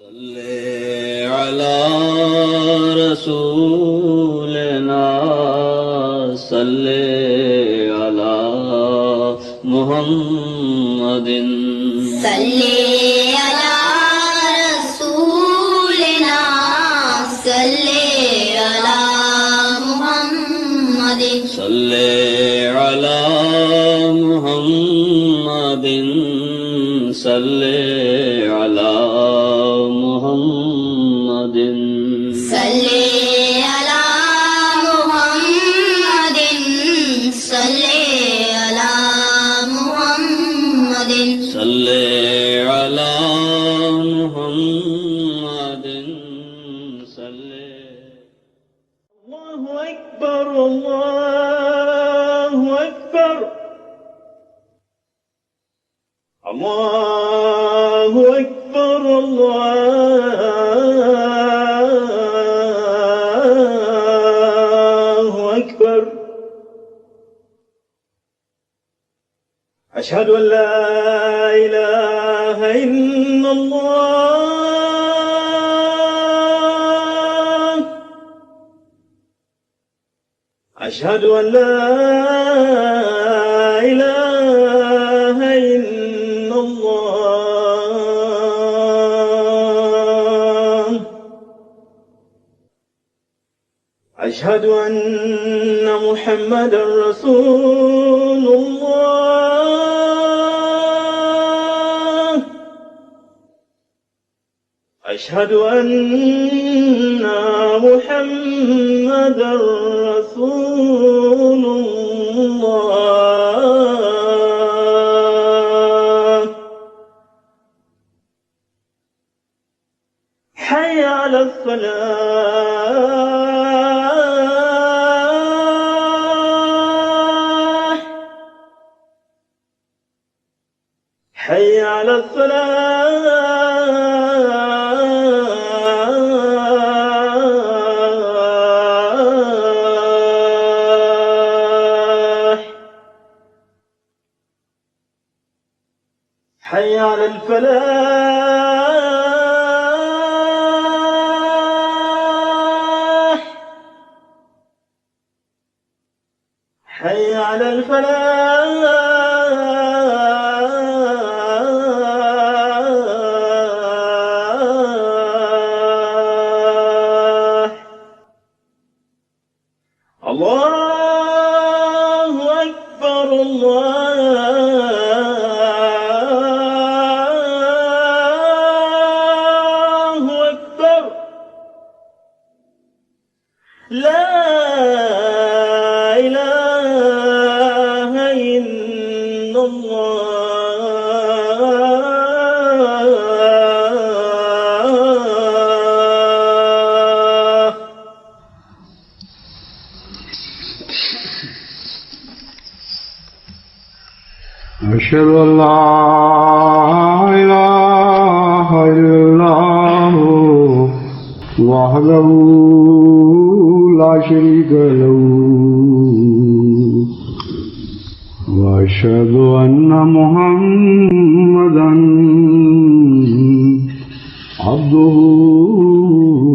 صل على رسولنا صل على محمد صل على رسولنا صل على محمد صل على محمد صل على محمد صل على محمد صل على محمد صل على محمد صل الله أكبر الله أكبر الله أكبر الله أكبر أشهد أن لا إله إلا الله أشهد أن لا إله إلا الله أشهد أن محمدا رسول الله أشهد أن محمدا رسول الله حي على الصلاة حي على الفلاح حي على الفلاح حي على الفلاح الله أكبر الله أكبر لا إله إلا الله أشهد أن لا إله إلا الله وحده لا شريك له وأشهد أن محمدا عبده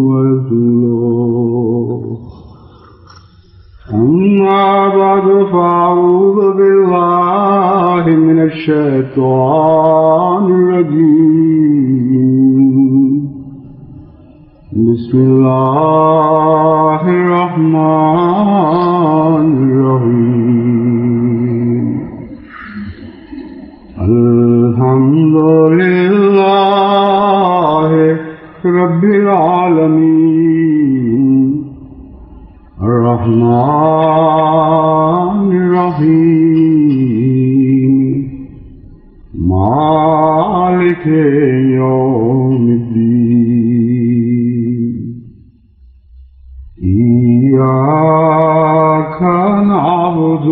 ورسوله أما بعد فأعوذ بالله من الشيطان الرجيم بسم الله الرحمن الرحيم الحمد لله رب العالمين الرحمن الرحيم مالك يوم الدين إياك نعبد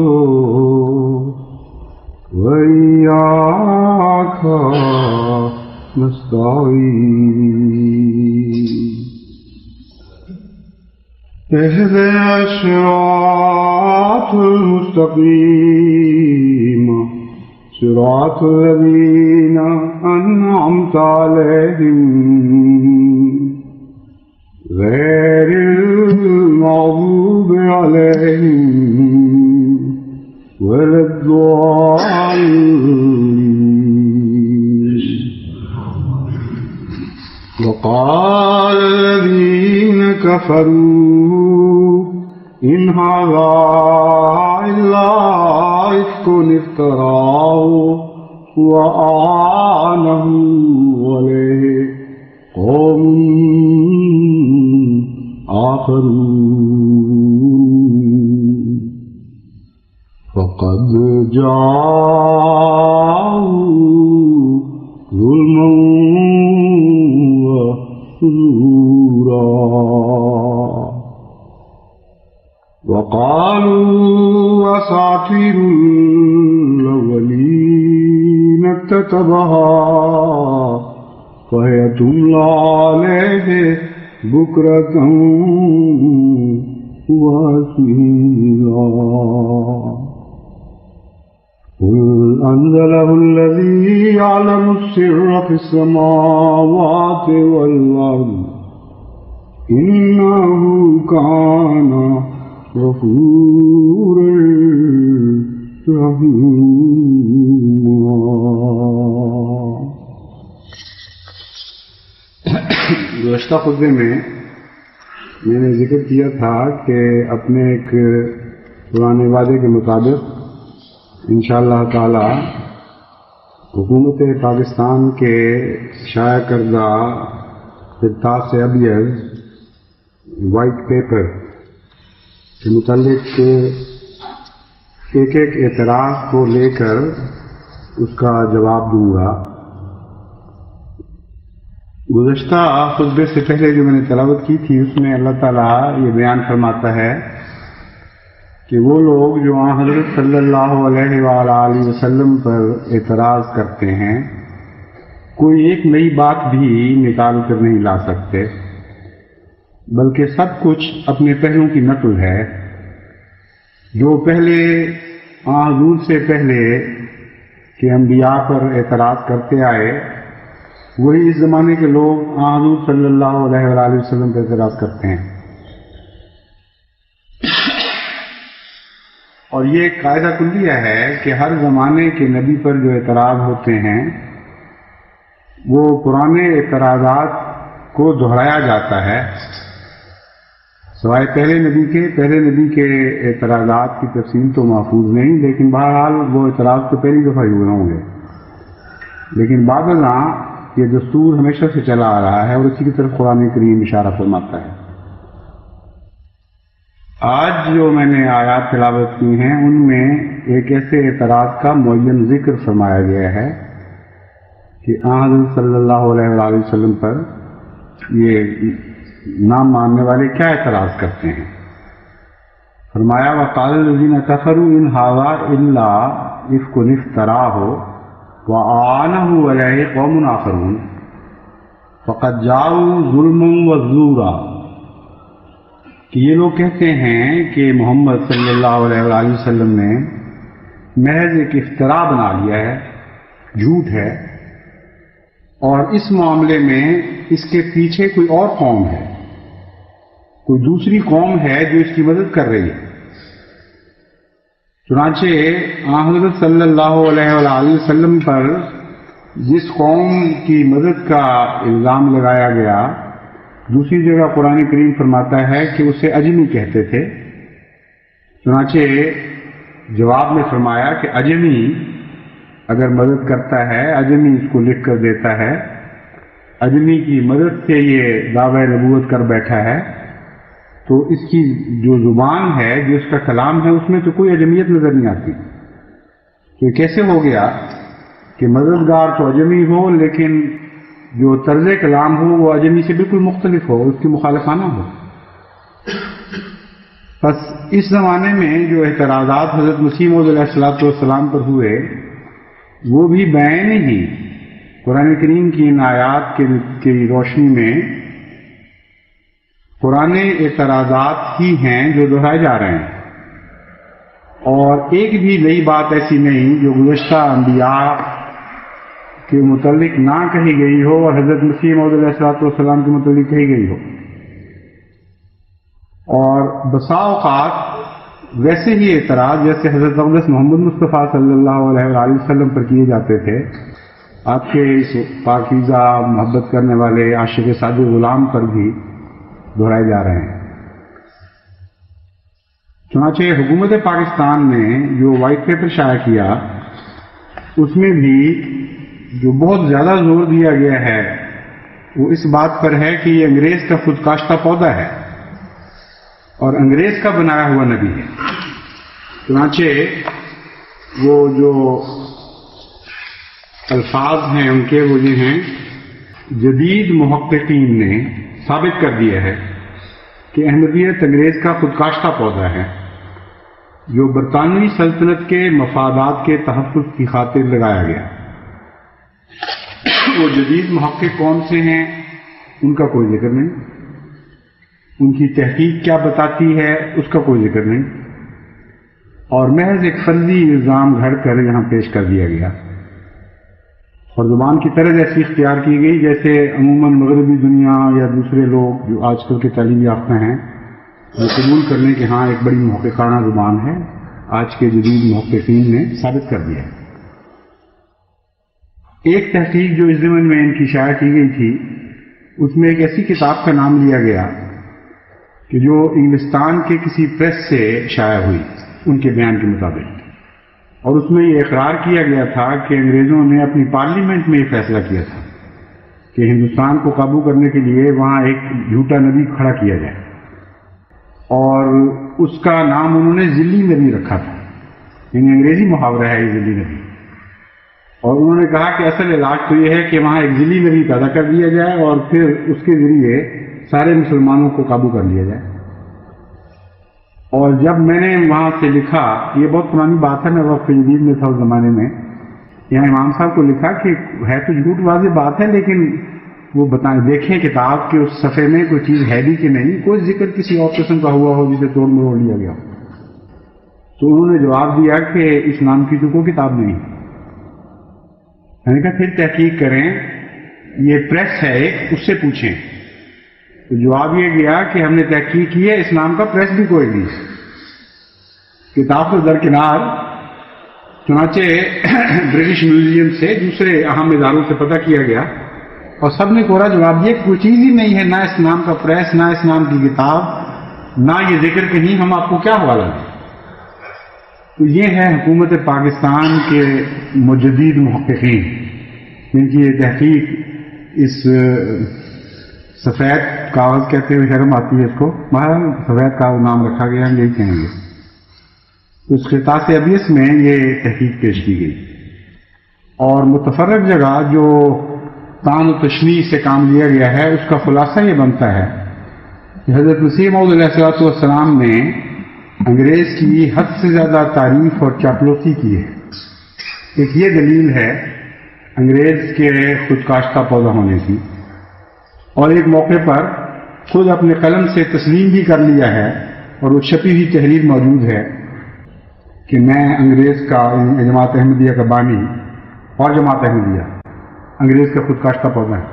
وإياك نستعين اهدنا الصراط المستقيم صراط الذين أنعمت عليهم غير المغضوب عليهم ولا الضالين. وقال الذين كفروا إن هذا إلا إفك افتراه وأعانه عليه قوم آخرون فقد جاءوا ظلما وزورا وقالوا أساطير الأولين اكتتبها فهي تملى عليه بكرة وأصيلا قل أنزله الذي يعلم السر في السماوات والأرض إنه كان غفورا رحيما. گزشتہ خطبے میں نے ذکر کیا تھا کہ اپنے ایک پرانے وعدے کے مطابق انشاءاللہ تعالی حکومت پاکستان کے شائع کردہ کرتاس ابیض وائٹ پیپر کے متعلق ایک ایک اعتراض کو لے کر اس کا جواب دوں گا. گزشتہ خطبے سے پہلے جو میں نے تلاوت کی تھی اس میں اللہ تعالیٰ یہ بیان فرماتا ہے کہ وہ لوگ جو حضرت صلی اللہ علیہ وآلہ وسلم پر اعتراض کرتے ہیں کوئی ایک نئی بات بھی نکال کر نہیں لا سکتے، بلکہ سب کچھ اپنے پہلوں کی نقل ہے. جو پہلے حضور سے پہلے کہ انبیاء پر اعتراض کرتے آئے وہی اس زمانے کے لوگ حضور صلی اللہ علیہ وآلہ وسلم پر اعتراض کرتے ہیں. اور یہ ایک قاعدہ کلیہ ہے کہ ہر زمانے کے نبی پر جو اعتراض ہوتے ہیں وہ پرانے اعتراضات کو دہرایا جاتا ہے، سوائے پہلے نبی کے اعتراضات کی تفصیل تو محفوظ نہیں، لیکن بہرحال وہ اعتراض تو پہلی دفعہ ہی ہوئے ہوں گے. لیکن بعد ازاں یہ دستور ہمیشہ سے چلا آ رہا ہے اور اسی کی طرف قرآن کریم اشارہ فرماتا ہے. آج جو میں نے آیات تلاوت کی ہیں ان میں ایک ایسے اعتراض کا معین ذکر فرمایا گیا ہے کہ حضرت صلی اللہ علیہ وآلہ وسلم پر یہ نہ ماننے والے کیا اعتراض کرتے ہیں. فرمایا وقال الذین کفروا ان ھذا الا افک افتراہ وَأَعَانَهُ عَلَيْهِ قَوْمٌ آخَرُونَ فَقَدْ جَاءُوا ظُلْمًا وَزُورًا. کہ یہ لوگ کہتے ہیں کہ محمد صلی اللہ علیہ وآلہ وسلم نے محض ایک افتراء بنا لیا ہے، جھوٹ ہے، اور اس معاملے میں اس کے پیچھے کوئی اور قوم ہے، کوئی دوسری قوم ہے جو اس کی مدد کر رہی ہے. چنانچہ حضرت صلی اللہ علیہ وآلہ وسلم پر جس قوم کی مدد کا الزام لگایا گیا دوسری جگہ قرآن کریم فرماتا ہے کہ اسے اجمی کہتے تھے. چنانچہ جواب میں فرمایا کہ اجمی اگر مدد کرتا ہے، اجمی اس کو لکھ کر دیتا ہے، اجمی کی مدد سے یہ دعوی نبوت کر بیٹھا ہے، تو اس کی جو زبان ہے، جو اس کا کلام ہے، اس میں تو کوئی اجمیت نظر نہیں آتی. تو یہ کیسے ہو گیا کہ مددگار تو اجمی ہو لیکن جو طرز کلام ہو وہ اجمی سے بالکل مختلف ہو، اس کی مخالفانہ ہو. بس اس زمانے میں جو اعتراضات حضرت مسیح موعود علیہ السلام پر ہوئے وہ بھی بین ہی قرآن کریم کی ان آیات کی روشنی میں پرانے اعتراضات ہی ہیں جو دہرائے جا رہے ہیں. اور ایک بھی نئی بات ایسی نہیں جو گزشتہ انبیاء کے متعلق نہ کہی گئی ہو اور حضرت مسیح موعود علیہ الصلوۃ والسلام کے متعلق کہی گئی ہو. اور بسا اوقات ویسے ہی اعتراض جیسے حضرت اقدس محمد مصطفیٰ صلی اللہ علیہ وآلہ وسلم پر کیے جاتے تھے، آپ کے اس پاکیزہ محبت کرنے والے عاشق صادق غلام پر بھی دہرائے جا رہے ہیں. چنانچہ حکومت پاکستان نے جو وائٹ پیپر شائع کیا اس میں بھی جو بہت زیادہ زور دیا گیا ہے وہ اس بات پر ہے کہ یہ انگریز کا خود کاشتہ پودا ہے اور انگریز کا بنایا ہوا نبی ہے. چنانچہ وہ جو الفاظ ہیں ان کے وہ یہ ہیں، جدید محققین نے ثابت کر دیا ہے کہ احمدیت انگریز کا خود کاشتہ پودا ہے جو برطانوی سلطنت کے مفادات کے تحفظ کی خاطر لگایا گیا. وہ جدید محقق کون سے ہیں ان کا کوئی ذکر نہیں، ان کی تحقیق کیا بتاتی ہے اس کا کوئی ذکر نہیں، اور محض ایک فرضی الزام گھڑ کر یہاں پیش کر دیا گیا اور زبان کی طرز ایسی اختیار کی گئی جیسے عموماً مغربی دنیا یا دوسرے لوگ جو آج کل کے تعلیم یافتہ ہیں وہ قبول کرنے کہ ہاں ایک بڑی محققانہ زبان ہے. آج کے جدید محققین نے ثابت کر دیا ہے. ایک تحقیق جو اس ضمن میں ان کی شائع کی گئی تھی اس میں ایک ایسی کتاب کا نام لیا گیا کہ جو انگلستان کے کسی پریس سے شائع ہوئی ان کے بیان کے مطابق، اور اس میں یہ اقرار کیا گیا تھا کہ انگریزوں نے اپنی پارلیمنٹ میں یہ فیصلہ کیا تھا کہ ہندوستان کو قابو کرنے کے لیے وہاں ایک جھوٹا نبی کھڑا کیا جائے، اور اس کا نام انہوں نے ذلی نبی رکھا تھا. یعنی انگریزی محاورہ ہے یہ ذلی نبی، اور انہوں نے کہا کہ اصل علاج تو یہ ہے کہ وہاں ایک ذلی نبی پیدا کر دیا جائے اور پھر اس کے ذریعے سارے مسلمانوں کو قابو کر لیا جائے. اور جب میں نے وہاں سے لکھا، یہ بہت پرانی بات ہے، میں وقت جدید میں تھا اس زمانے میں، یہاں امام صاحب کو لکھا کہ ہے تو جھوٹ واضح بات ہے لیکن وہ بتائیں دیکھیں کتاب کے اس صفحے میں کوئی چیز ہے بھی کہ نہیں، کوئی ذکر کسی اور قسم کا ہوا ہو جسے توڑ مروڑ لیا گیا. تو انہوں نے جواب دیا کہ اس نام کی تو کوئی کتاب نہیں. میں نے کہا پھر تحقیق کریں، یہ پریس ہے ایک، اس سے پوچھیں. تو جواب یہ گیا کہ ہم نے تحقیق کی ہے، اس نام کا پریس بھی کوئی نہیں، کتاب تو درکنار. چنانچہ برٹش میوزیم سے دوسرے اہم اداروں سے پتہ کیا گیا اور سب نے کوڑا جواب دیا کوئی چیز ہی نہیں ہے، نہ اس نام کا پریس، نہ اس نام کی کتاب، نہ یہ ذکر کہیں، ہم آپ کو کیا حوالہ دیں. تو یہ ہے حکومت پاکستان کے مجدد محققین جن کی یہ تحقیق اس سفید کاغذ کہتے ہوئے شرم آتی ہے اس کو، مہاراج سفید کاغذ نام رکھا گیا، ہم یہی کہیں گے. اس خطاط ابیس میں یہ تحقیق پیش کی گئی اور متفرق جگہ جو تان و تشنیع سے کام لیا گیا ہے اس کا خلاصہ یہ بنتا ہے کہ حضرت مسیح موعود علیہ الصلوۃ والسلام نے انگریز کی حد سے زیادہ تعریف اور چاپلوسی کی ہے. ایک یہ دلیل ہے انگریز کے خود کاشتہ پودا ہونے کی، اور ایک موقع پر خود اپنے قلم سے تسلیم بھی کر لیا ہے اور وہ چھپی ہوئی تحریر موجود ہے کہ میں انگریز کا، جماعت احمدیہ کا بانی اور جماعت احمدیہ انگریز کا خود کاشتہ پودا ہے.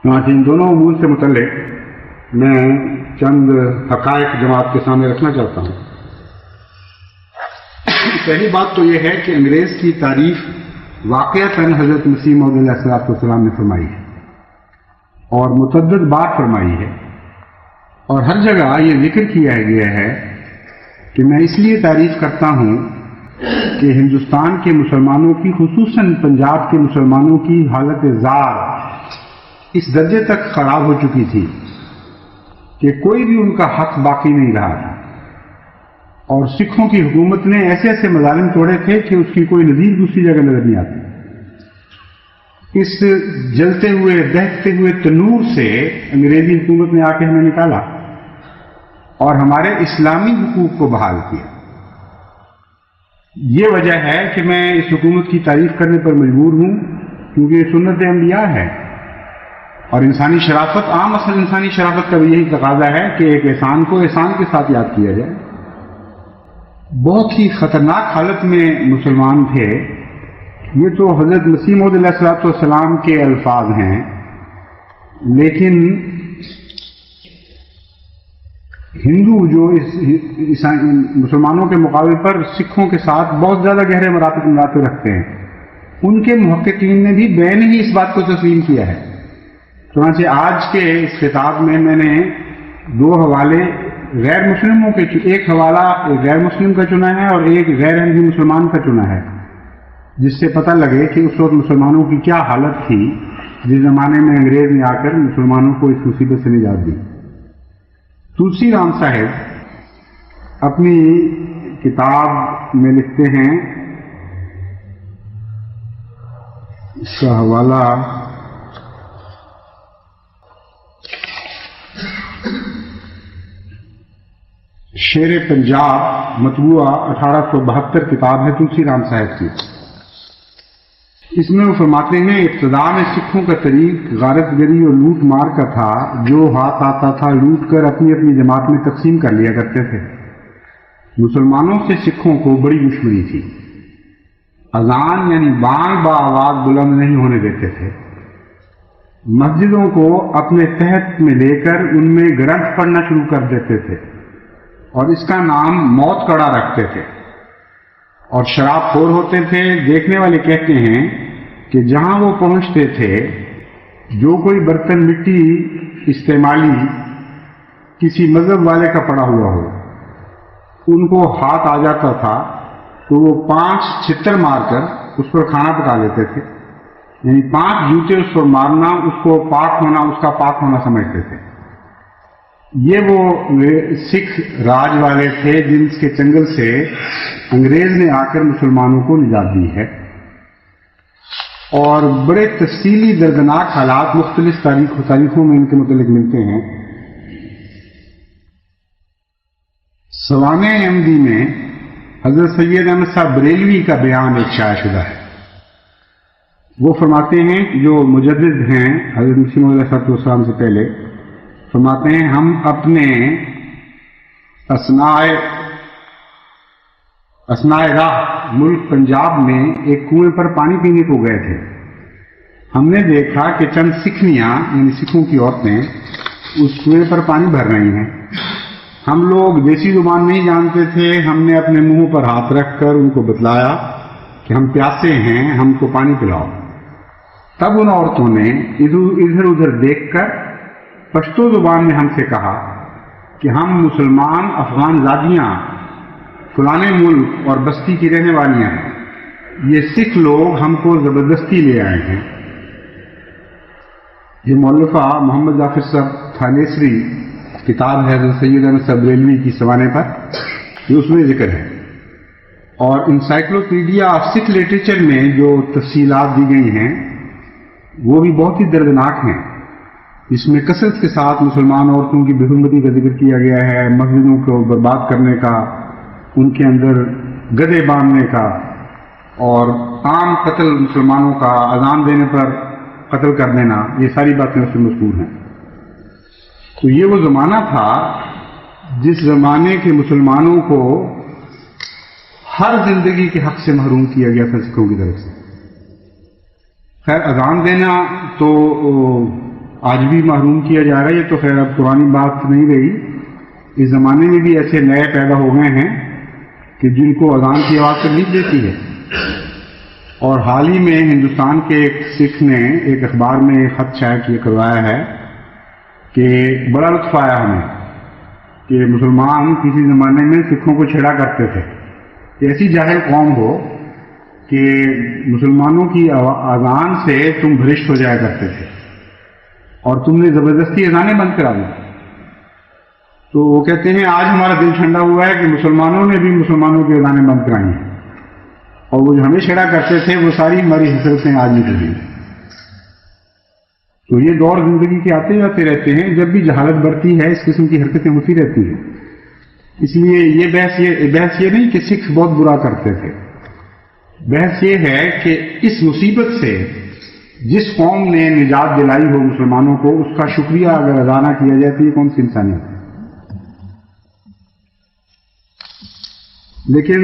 ان دونوں امور سے متعلق میں چند حقائق جماعت کے سامنے رکھنا چاہتا ہوں. پہلی بات تو یہ ہے کہ انگریز کی تعریف واقعتاً حضرت مسیح موعود علیہ الصلوۃ والسلام نے فرمائی ہے اور متعدد بار فرمائی ہے، اور ہر جگہ یہ ذکر کیا گیا ہے کہ میں اس لیے تعریف کرتا ہوں کہ ہندوستان کے مسلمانوں کی، خصوصاً پنجاب کے مسلمانوں کی حالت زار اس درجے تک خراب ہو چکی تھی کہ کوئی بھی ان کا حق باقی نہیں رہا تھا، اور سکھوں کی حکومت نے ایسے ایسے مظالم توڑے تھے کہ اس کی کوئی نظیر دوسری جگہ نظر نہیں آتی. اس جلتے ہوئے دہتے ہوئے تنور سے انگریزی حکومت نے آ کے ہمیں نکالا اور ہمارے اسلامی حقوق کو بحال کیا. یہ وجہ ہے کہ میں اس حکومت کی تعریف کرنے پر مجبور ہوں، کیونکہ یہ سنت انبیاء ہے اور انسانی شرافت، عام اصل انسانی شرافت کا بھی یہی تقاضا ہے کہ ایک احسان کو احسان کے ساتھ یاد کیا جائے. بہت ہی خطرناک حالت میں مسلمان تھے. یہ تو حضرت مسیح موعود علیہ السلام کے الفاظ ہیں، لیکن ہندو جو مسلمانوں کے مقابلے پر سکھوں کے ساتھ بہت زیادہ گہرے مراتب رکھتے ہیں، ان کے محققین نے بھی بین ہی اس بات کو تسلیم کیا ہے. چنانچہ آج کے اس خطاب میں نے 2 حوالے غیر مسلموں کے، ایک حوالہ غیر مسلم کا چنا ہے اور ایک غیر ہندو مسلمان کا چنا ہے، جس سے پتہ لگے کہ اس وقت مسلمانوں کی کیا حالت تھی جس زمانے میں انگریز نے آ کر مسلمانوں کو اس مصیبت سے نجات دی. تلسی رام صاحب اپنی کتاب میں لکھتے ہیں، اس کا حوالہ شیر پنجاب مطبوعہ 1872 کتاب ہے تلسی رام صاحب کی. اس میں وہ فرماتے ہیں ابتدا میں سکھوں کا طریق غارت گری اور لوٹ مار کا تھا، جو ہاتھ آتا تھا لوٹ کر اپنی اپنی جماعت میں تقسیم کر لیا کرتے تھے. مسلمانوں سے سکھوں کو بڑی دشمنی تھی. اذان یعنی بانگ آواز بلند نہیں ہونے دیتے تھے. مسجدوں کو اپنے تحت میں لے کر ان میں گرنتھ پڑھنا شروع کر دیتے تھے اور اس کا نام موت کڑا رکھتے تھے، اور شراب خور ہوتے تھے. دیکھنے والے کہتے ہیں کہ جہاں وہ پہنچتے تھے، جو کوئی برتن مٹی استعمالی کسی مذہب والے کا پڑا ہوا ہو، ان کو ہاتھ آ جاتا تھا تو وہ 5 چھتر مار کر اس پر کھانا پکا لیتے تھے. یعنی 5 جوتے اس پر مارنا اس کو پاک ہونا، اس کا پاک ہونا سمجھتے تھے. یہ وہ سکھ راج والے تھے جن کے چنگل سے انگریز نے آ کر مسلمانوں کو نجات دی ہے. اور بڑے تفصیلی دردناک حالات مختلف تاریخوں میں ان کے متعلق ملتے ہیں. سوانح احمدی میں حضرت سید احمد صاحب بریلوی کا بیان ایک شائع شدہ ہے. وہ فرماتے ہیں، جو مجدد ہیں حضرت مسیح موعود علیہ السلام سے پہلے، فرماتے ہیں ہم اپنے اثناء راہ ملک پنجاب میں ایک کنویں پر پانی پینے کو گئے تھے. ہم نے دیکھا کہ چند سکھنیاں یعنی سکھوں کی عورتیں اس کنویں پر پانی بھر رہی ہیں. ہم لوگ دیسی زبان نہیں جانتے تھے. ہم نے اپنے منہ پر ہاتھ رکھ کر ان کو بتلایا کہ ہم پیاسے ہیں، ہم کو پانی پلاؤ. تب ان عورتوں نے ادھر ادھر دیکھ کر پشتو زبان میں ہم سے کہا کہ ہم مسلمان افغان زادیاں فلانے ملک اور بستی کی رہنے والیاں ہیں. یہ سکھ لوگ ہم کو زبردستی لے آئے ہیں. یہ مولفہ محمد ظافر صاحب تھانیسری کتاب ہے حضرت سید احمد صاحب بریلوی کی سوانح پر، جو اس میں ذکر ہے. اور انسائکلوپیڈیا آف سکھ لٹریچر میں جو تفصیلات دی گئی ہیں وہ بھی بہت ہی دردناک ہیں. اس میں کثرت کے ساتھ مسلمان عورتوں کی بے حرمتی کا ذکر کیا گیا ہے، مسجدوں کو برباد کرنے کا، ان کے اندر گدے باندھنے کا، اور عام قتل مسلمانوں کا، اذان دینے پر قتل کر دینا، یہ ساری باتیں اس میں مذکور ہیں. تو یہ وہ زمانہ تھا جس زمانے کے مسلمانوں کو ہر زندگی کے حق سے محروم کیا گیا تھا سکھوں کی طرف سے. خیر اذان دینا تو آج بھی محروم کیا جا رہا ہے، یہ تو خیر اب پرانی بات نہیں رہی. اس زمانے میں بھی ایسے نئے پیدا ہو گئے ہیں کہ جن کو اذان کی آواز تکلیف دیتی ہے. اور حال ہی میں ہندوستان کے ایک سکھ نے ایک اخبار میں خط شائع کروایا ہے کہ بڑا لطف آیا ہمیں کہ مسلمان کسی زمانے میں سکھوں کو چھیڑا کرتے تھے. ایسی جاہل قوم ہو کہ مسلمانوں کی اذان سے تم بھرشٹ ہو جایا کرتے تھے اور تم نے زبردستی اذانیں بند کرا دی. تو وہ کہتے ہیں آج ہمارا دل ٹھنڈا ہوا ہے کہ مسلمانوں نے بھی مسلمانوں کی اذانیں بند کرائی ہیں، اور وہ جو ہمیں چھیڑا کرتے تھے وہ ساری ہماری حسرتیں آج نکل گئی. تو یہ دور زندگی کے آتے جاتے رہتے ہیں. جب بھی جہالت بڑھتی ہے اس قسم کی حرکتیں ہوتی رہتی ہیں. اس لیے یہ بحث یہ نہیں کہ سکھ بہت برا کرتے تھے. بحث یہ ہے کہ اس مصیبت سے جس قوم نے نجات دلائی ہو مسلمانوں کو، اس کا شکریہ اگر ادا نہ کیا جائے تو یہ کون سی انسانیت ہے. لیکن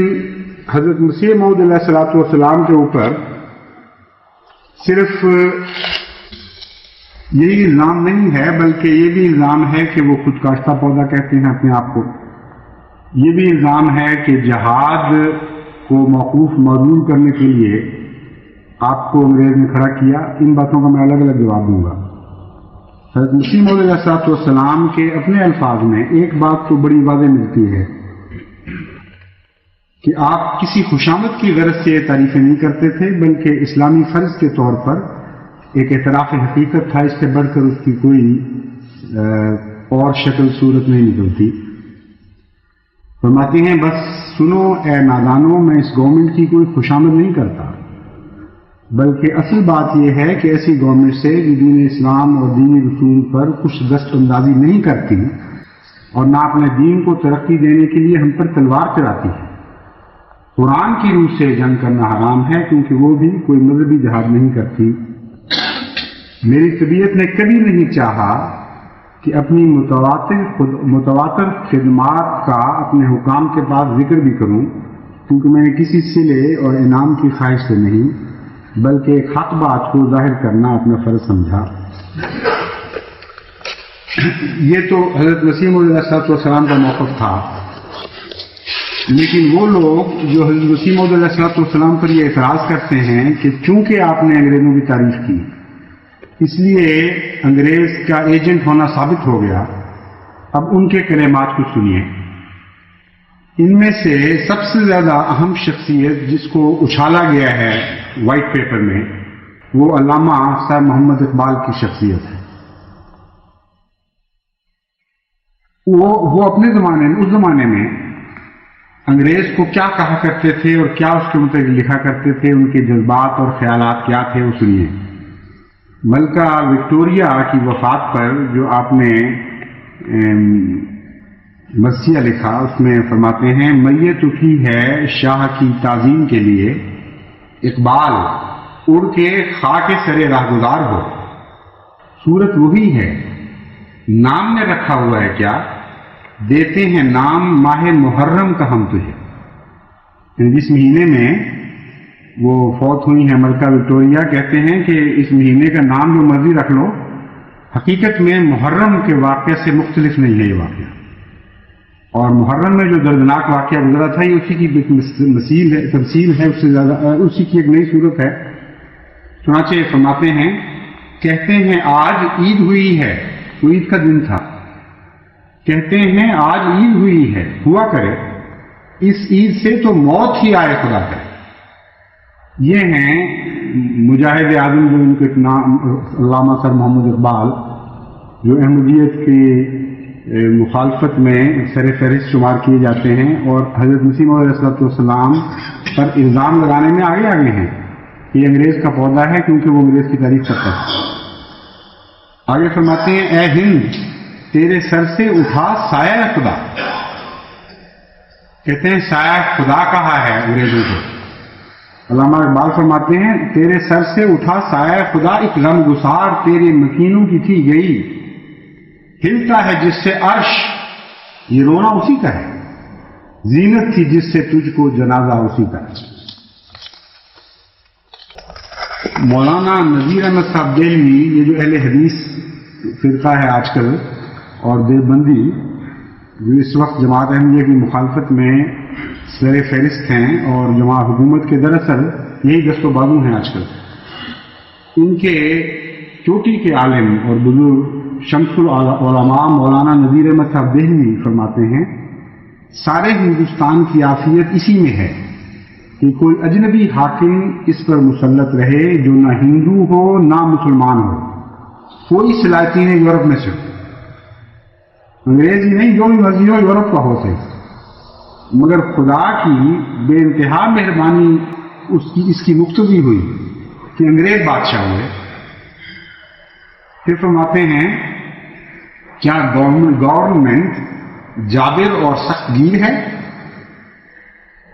حضرت مسیح موعود علیہ الصلوۃ والسلام کے اوپر صرف یہی الزام نہیں ہے بلکہ یہ بھی الزام ہے کہ وہ خود کاشتہ پودا کہتے ہیں اپنے آپ کو. یہ بھی الزام ہے کہ جہاد کو موقوف معذور کرنے کے لیے آپ کو انگریز نے کھڑا کیا. ان باتوں کا میں الگ الگ جواب دوں گا. حضرت مسیح موعود علیہ الصلوۃ والسلام کے اپنے الفاظ میں ایک بات تو بڑی واضح ملتی ہے کہ آپ کسی خوشامد کی غرض سے یہ تعریفیں نہیں کرتے تھے بلکہ اسلامی فرض کے طور پر ایک اعتراف حقیقت تھا. اس سے بڑھ کر اس کی کوئی اور شکل صورت نہیں نکلتی. فرماتے ہیں بس سنو اے نادانوں، میں اس گورنمنٹ کی کوئی خوشامد نہیں کرتا بلکہ اصل بات یہ ہے کہ ایسی گورنمنٹ سے جو دین اسلام اور دینی رسوم پر کچھ دست اندازی نہیں کرتی اور نہ اپنے دین کو ترقی دینے کے لیے ہم پر تلوار چلاتی ہے. قرآن کی روح سے جنگ کرنا حرام ہے کیونکہ وہ بھی کوئی مذہبی جہاد نہیں کرتی. میری طبیعت نے کبھی نہیں چاہا کہ اپنی متواتر خدمات کا اپنے حکام کے پاس ذکر بھی کروں کیونکہ میں نے کسی صلے اور انعام کی خواہش سے نہیں بلکہ ایک حق بات کو ظاہر کرنا اپنا فرض سمجھا. یہ تو حضرت مسیح موعود علیہ الصلوۃ والسلام کا موقف تھا. لیکن وہ لوگ جو حضرت مسیح موعود علیہ الصلوۃ والسلام پر یہ اعتراض کرتے ہیں کہ چونکہ آپ نے انگریزوں کی تعریف کی اس لیے انگریز کا ایجنٹ ہونا ثابت ہو گیا. اب ان کے کلمات کو سنیے. ان میں سے سب سے زیادہ اہم شخصیت جس کو اچھالا گیا ہے وائٹ پیپر میں وہ علامہ سر محمد اقبال کی شخصیت ہے. وہ اپنے زمانے میں اس زمانے میں انگریز کو کیا کہا کرتے تھے اور کیا اس کے متعلق لکھا کرتے تھے، ان کے جذبات اور خیالات کیا تھے وہ سنیے. ملکہ وکٹوریہ کی وفات پر جو آپ نے مرثیہ لکھا اس میں فرماتے ہیں میت اٹھی ہے شاہ کی تعظیم کے لیے، اقبال اڑ کے خاک سرے راہگزار ہو. صورت وہی ہے، نام نے رکھا ہوا ہے کیا، دیتے ہیں نام ماہ محرم کا ہم تجھے. جس مہینے میں وہ فوت ہوئی ہیں ملکہ وکٹوریہ کہتے ہیں کہ اس مہینے کا نام جو مرضی رکھ لو، حقیقت میں محرم کے واقعے سے مختلف نہیں ہے یہ واقعہ. اور محرم میں جو دردناک واقعہ گزرا تھا یہ اسی کی تفصیل ہے، اس سے زیادہ اسی کی ایک نئی صورت ہے. چنانچہ فرماتے ہیں کہتے ہیں آج عید ہوئی ہے، وہ عید کا دن تھا. کہتے ہیں آج عید ہوئی ہے، ہوا کرے اس عید سے تو موت ہی آئے خدا کرے. یہ ہیں مجاہد اعظم جو ان کے نام علامہ سر محمد اقبال جو احمدیت کی مخالفت میں سر فہرست شمار کیے جاتے ہیں اور حضرت مسیح موعود علیہ الصلوۃ والسلام پر الزام لگانے میں آگے ہیں کہ یہ انگریز کا پودا ہے کیونکہ وہ انگریز کی تعریف کرتا ہے. آگے فرماتے ہیں اے ہند تیرے سر سے اٹھا سایہ خدا. کہتے ہیں سایہ خدا کہا ہے انگریزوں کو. علامہ اقبال فرماتے ہیں تیرے سر سے اٹھا سایہ خدا، ایک غم گسار تیرے مکینوں کی تھی گئی، ہلتا ہے جس سے عرش، یہ رونا اسی کا ہے، زینت تھی جس سے تجھ کو جنازہ اسی کا ہے. مولانا نذیر احمد صاحب دہلوی یہ جو اہل حدیث فرقہ ہے آج کل اور دیوبندی جو اس وقت جماعت احمدیہ کی مخالفت میں سر فہرست ہیں اور جماعت حکومت کے دراصل یہی دست و بازو ہیں آج کل. ان کے چوٹی کے عالم اور بزرگ شمس العلماء مولانا نذیر احمد صاحب دہلوی فرماتے ہیں سارے ہندوستان کی عافیت اسی میں ہے کہ کوئی اجنبی حاکم اس پر مسلط رہے جو نہ ہندو ہو نہ مسلمان ہو. کوئی صلاحیتی نہیں یورپ میں سے، انگریزی نہیں، جو بھی مرضی ہو یورپ کا ہو سے، مگر خدا کی بے انتہا مہربانی اس کی مقتضی ہوئی کہ انگریز بادشاہ ہوئے. پھر فرماتے ہیں کیا گورنمنٹ جابر اور سخت گیر ہے؟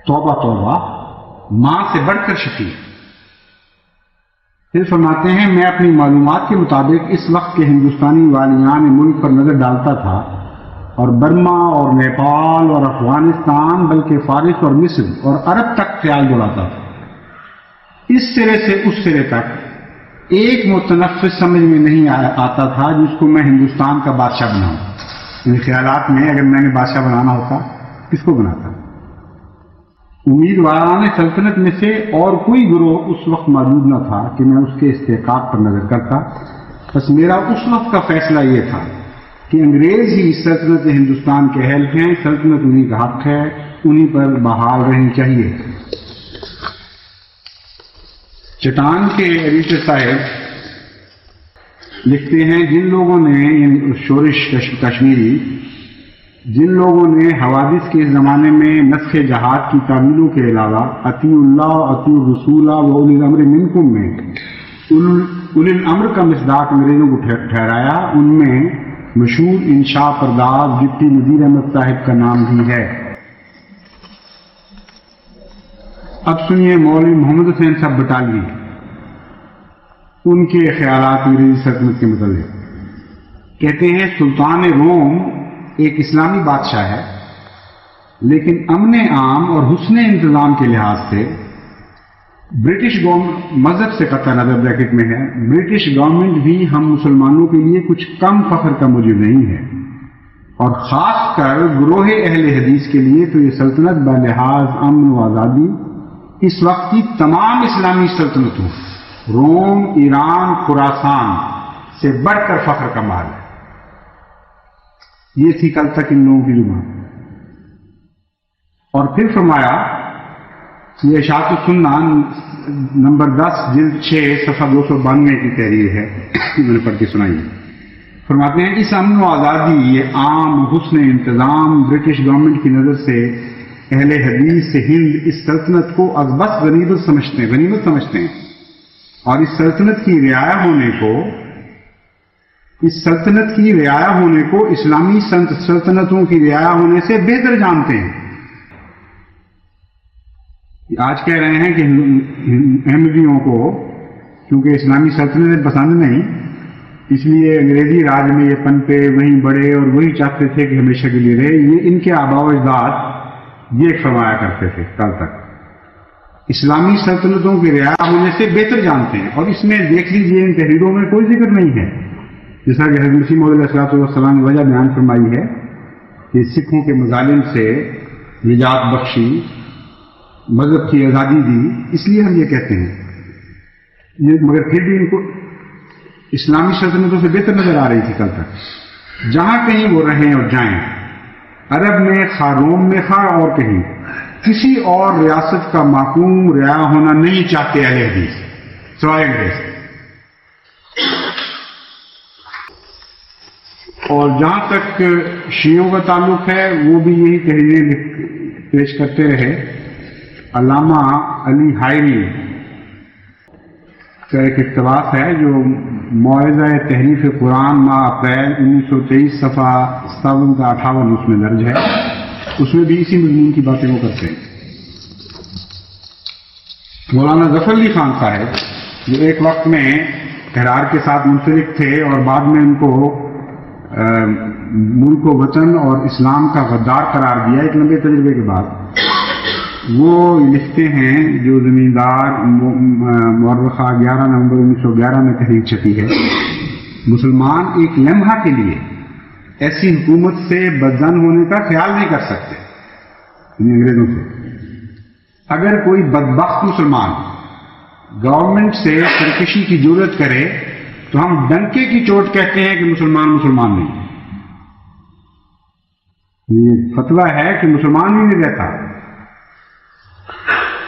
توبہ توبہ، ماں سے بڑھ کر شفیع. پھر فرماتے ہیں میں اپنی معلومات کے مطابق اس وقت کے ہندوستانی والیان ملک پر نظر ڈالتا تھا اور برما اور نیپال اور افغانستان بلکہ فارس اور مصر اور عرب تک خیال دوڑاتا تھا. اس سرے سے اس سرے تک ایک متنفس سمجھ میں نہیں آتا تھا جس کو میں ہندوستان کا بادشاہ بناؤں. ان خیالات میں اگر میں نے بادشاہ بنانا ہوتا کس کو بناتا؟ امیدواران سلطنت میں سے اور کوئی گروہ اس وقت موجود نہ تھا کہ میں اس کے استحقاق پر نظر کرتا. بس میرا اس وقت کا فیصلہ یہ تھا کہ انگریز ہی سلطنت ہندوستان کے اہل ہیں، سلطنت انہی کا حق ہے، انہی پر بحال رہنی چاہیے. چٹان کے ایڈیٹر صاحب لکھتے ہیں جن لوگوں نے یعنی شورش کشمیری جن لوگوں نے حوادث کے زمانے میں نسخ جہاد کی تعمیلوں کے علاوہ اطیع اللہ اطیع الرسول و اولی الامر منکم میں اولی الامر کا مصداق انگریزوں کو ٹھہرایا، ان میں مشہور انشاء پرداز ڈپٹی نذیر احمد صاحب کا نام بھی ہے. اب سنیے مولوی محمد حسین صاحب بٹالوی ان کے خیالات انگریزی سلطنت کے متعلق. کہتے ہیں سلطان روم ایک اسلامی بادشاہ ہے، لیکن امن عام اور حسن انتظام کے لحاظ سے برٹش گورنمنٹ مذہب سے قطع نظر بریکٹ میں ہے، برٹش گورنمنٹ بھی ہم مسلمانوں کے لیے کچھ کم فخر کا موجب نہیں ہے، اور خاص کر گروہ اہل حدیث کے لیے تو یہ سلطنت بلحاظ امن و آزادی اس وقت کی تمام اسلامی سلطنتوں روم، ایران، خراسان سے بڑھ کر فخر کا مال ہے. یہ تھی کل تک ان لوگوں کی زبان. اور پھر فرمایا یہ اشاعت السنہ نمبر 10 جلد 6 صفحہ 292 کی تحریر ہے، میں نے پڑھ کے سنائی. فرماتے ہیں اس امن و آزادی، یہ عام حسن انتظام برٹش گورنمنٹ کی نظر سے اہل حدیث سے ہند اس سلطنت کو ازبس غنیمت سمجھتے ہیں، اور اس سلطنت کی رعایا ہونے کو اسلامی سلطنتوں کی رعایا ہونے سے بہتر جانتے ہیں. آج کہہ رہے ہیں کہ احمدیوں کو کیونکہ اسلامی سلطنتیں پسند نہیں، اس لیے انگریزی راج میں یہ پنپے وہیں بڑے اور وہی چاہتے تھے کہ ہمیشہ کے لیے رہے. یہ ان کے آباء و اجداد یہ فرمایا کرتے تھے کل تک، اسلامی سلطنتوں کی رعایا ہونے سے بہتر جانتے ہیں. اور اس میں دیکھ لیجیے ان تحریروں میں کوئی ذکر نہیں ہے، جیسا کہ حضرت مسیح موعود علیہ السلام نے وجہ بیان فرمائی ہے کہ سکھوں کے مظالم سے نجات بخشی، مذہب کی آزادی دی، اس لیے ہم یہ کہتے ہیں. مگر پھر بھی ان کو اسلامی سلطنتوں سے بہتر نظر آ رہی تھی کل تک. جہاں کہیں وہ رہیں اور جائیں، عرب میں خواہ روم میں خواہ اور کہیں، کسی اور ریاست کا محکوم رعایا ہونا نہیں چاہتے اہل حدیث سوائے انگریز. اور جہاں تک شیعوں کا تعلق ہے وہ بھی یہی تحریریں پیش کرتے رہے. علامہ علی حائری کا ایک اقتباس ہے جو موعظہ تحریف قرآن ماہ اپریل 1923 صفحہ 57 کا 58 اس میں درج ہے، اس میں بھی اسی مضمون کی باتیں وہ کرتے ہیں. مولانا ظفر علی خان صاحب جو ایک وقت میں تحرار کے ساتھ منسلک تھے اور بعد میں ان کو ملک و وطن اور اسلام کا غدار قرار دیا ایک لمبے تجربے کے بعد، وہ لکھتے ہیں جو زمیندار مورخہ 11 نومبر 1911 میں تحریر چھپی ہے، مسلمان ایک لمحہ کے لیے ایسی حکومت سے بدزن ہونے کا خیال نہیں کر سکتے انگریزوں سے. اگر کوئی بدبخت مسلمان گورنمنٹ سے سرکشی کی جرات کرے تو ہم ڈنکے کی چوٹ کہتے ہیں کہ مسلمان نہیں. یہ فتویٰ ہے کہ مسلمان ہی نہیں رہتا.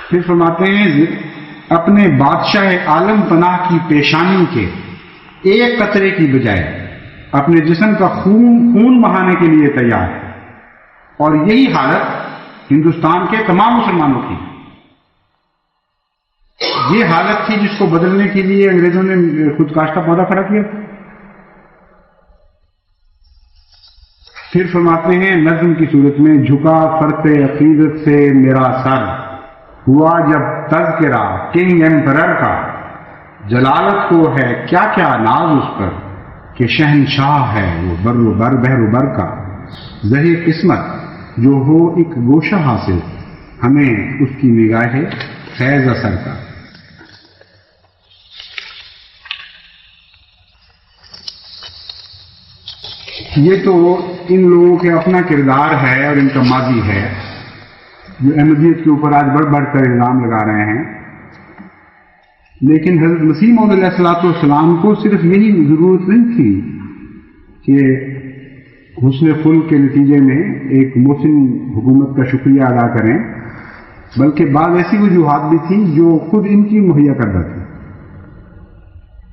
پھر فرماتے ہیں اپنے بادشاہ عالم پناہ کی پیشانی کے ایک قطرے کی بجائے اپنے جسم کا خون بہانے کے لیے تیار ہے، اور یہی حالت ہندوستان کے تمام مسلمانوں کی. یہ حالت تھی جس کو بدلنے کے لیے انگریزوں نے خود کاش کا پودا کھڑا کیا. پھر فرماتے ہیں نظم کی صورت میں جھکا فرق عقیدت سے میرا سر، ہوا جب تذکرہ کنگ ایمپرر کا، جلالت کو ہے کیا کیا ناز اس پر کہ شہنشاہ ہے وہ بر و بر بحر و بر کا. زہِ قسمت جو ہو ایک گوشہ حاصل، ہمیں اس کی نگاہ فیض اثر کا۔ یہ تو ان لوگوں کے اپنا کردار ہے اور ان کا ماضی ہے جو احمدیت کے اوپر آج بڑھ بڑھ کر الزام لگا رہے ہیں، لیکن حضرت مسیح موعود علیہ الصلوۃ والسلام کو صرف یہی ضرورت نہیں تھی کہ حسن خلق کے نتیجے میں ایک محسن حکومت کا شکریہ ادا کریں، بلکہ بعض ایسی وجوہات بھی تھیں جو خود ان کی مہیا کردہ تھی۔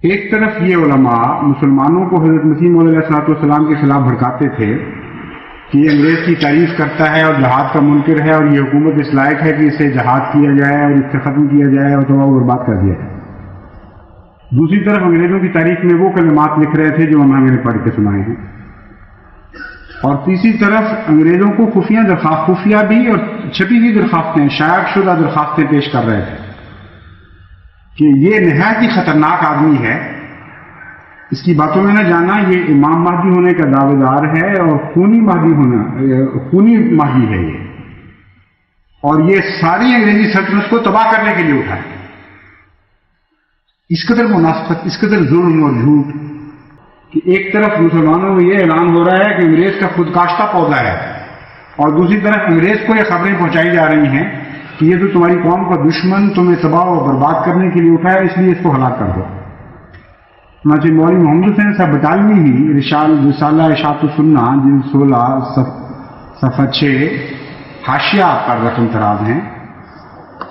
ایک طرف یہ علماء مسلمانوں کو حضرت مسیح موعود علیہ الصلوۃ والسلام کے خلاف بھڑکاتے تھے کہ یہ انگریز کی تعریف کرتا ہے اور جہاد کا منکر ہے اور یہ حکومت اس لائق ہے کہ اسے جہاد کیا جائے اور اس سے ختم کیا جائے اور تباہ و برباد کر دیا جائے۔ دوسری طرف انگریزوں کی تاریخ میں وہ کلمات لکھ رہے تھے جو ہم نے پڑھ کے سنائے ہیں، اور تیسری طرف انگریزوں کو خفیہ بھی اور چھپی ہوئی درخواستیں، شائع شدہ درخواستیں پیش کر رہے تھے کہ یہ نہایت ہی خطرناک آدمی ہے، اس کی باتوں میں نہ جانا، یہ امام مہدی ہونے کا دعوے دار ہے اور خونی مہدی ہے یہ، اور یہ ساری انگریزی سلطنت کو تباہ کرنے کے لیے اٹھا ہے۔ اس قدر منافقت، اس قدر ظلم اور جھوٹ کہ ایک طرف مسلمانوں میں یہ اعلان ہو رہا ہے کہ انگریز کا خود کاشتہ پودا ہے، اور دوسری طرف انگریز کو یہ خبریں پہنچائی جا رہی ہیں کہ یہ تو تمہاری قوم کا دشمن تمہیں تباہ و برباد کرنے کے لیے اٹھا ہے، اس لیے اس کو ہلاک کر دو۔ چنانچہ مولوی محمد حسین صاحب بٹالوی ہی رسالہ اشاعت السنہ جلد 16 صفحہ 6 حاشیہ پر رقم تراز ہیں،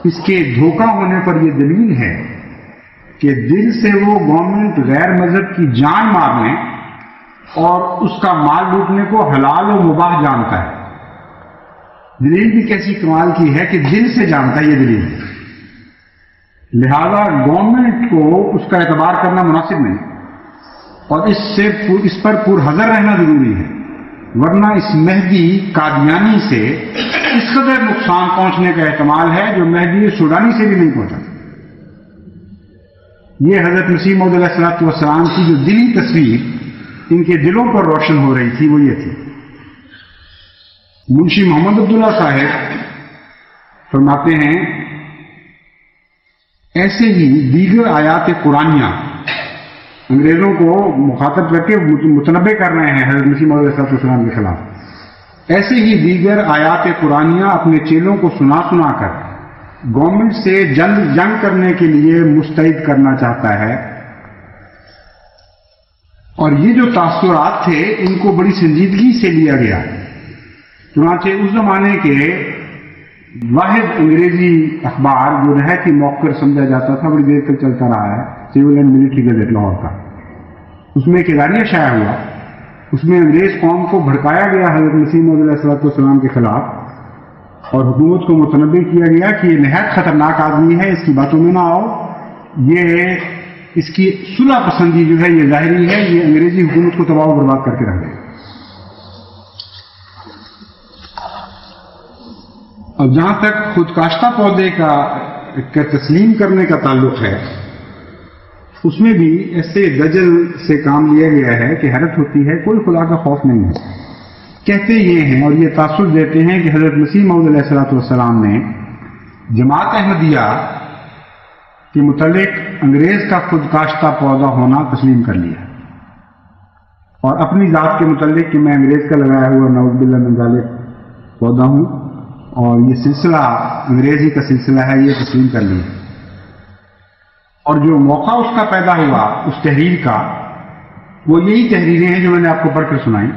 اس کے دھوکہ ہونے پر یہ دلیل ہے کہ دل سے وہ گورنمنٹ غیر مذہب کی جان مارنے اور اس کا مال لوٹنے کو حلال و مباح جانتا ہے۔ دلیل بھی کیسی کمال کی ہے کہ دل سے جانتا ہے، یہ دلیل ہے، لہذا گورنمنٹ کو اس کا اعتبار کرنا مناسب نہیں اور اس پر پرحذر رہنا ضروری ہے، ورنہ اس مہدی قادیانی سے اس قدر نقصان پہنچنے کا احتمال ہے جو مہدی سوڈانی سے بھی نہیں پہنچا۔ یہ حضرت مسیح موعود علیہ الصلوۃ والسلام کی جو دلی تصویر ان کے دلوں پر روشن ہو رہی تھی وہ یہ تھی۔ منشی محمد عبداللہ صاحب فرماتے ہیں ایسے ہی دیگر آیات قرآنیہ انگریزوں کو مخاطب کر کے متنبع کر رہے ہیں حضرت مسیح موعود علیہ السلام کے خلاف، ایسے ہی دیگر آیات قرآنیہ اپنے چیلوں کو سنا سنا کر گورنمنٹ سے جنگ کرنے کے لیے مستعد کرنا چاہتا ہے، اور یہ جو تاثرات تھے ان کو بڑی سنجیدگی سے لیا گیا۔ چنانچہ اس زمانے کے واحد انگریزی اخبار جو نہایت ہی موقر سمجھا جاتا تھا، بڑی دیر تک چلتا رہا ہے، civil and military gazette Lahore کا، اس میں ایک اعلامیہ شائع ہوا، اس میں انگریز قوم کو بھڑکایا گیا حضرت مسیح موعود علیہ السلام کے خلاف، اور حکومت کو متنبع کیا گیا کہ یہ نہایت خطرناک آدمی ہے، اس کی باتوں میں نہ آؤ، یہ اس کی صلح پسندی جو ہے یہ ظاہری ہے، یہ انگریزی حکومت کو تباہ و برباد کر کے رکھ دے۔ اب جہاں تک خود کاشتہ پودے کا تسلیم کرنے کا تعلق ہے، اس میں بھی ایسے دجل سے کام لیا گیا ہے کہ حیرت ہوتی ہے، کوئی خدا کا خوف نہیں ہے۔ کہتے یہ ہیں اور یہ تاثر دیتے ہیں کہ حضرت مسیح موعود علیہ الصلوۃ والسلام نے جماعت احمدیہ کے متعلق انگریز کا خود کاشتہ پودا ہونا تسلیم کر لیا، اور اپنی ذات کے متعلق کہ میں انگریز کا لگایا ہوا نعوذ باللہ من ذالک پودا ہوں اور یہ سلسلہ انگریزی کا سلسلہ ہے، یہ تسلیم کر لیا۔ اور جو موقع اس کا پیدا ہوا اس تحریر کا، وہ یہی تحریریں ہیں جو میں نے آپ کو پڑھ کر سنائی،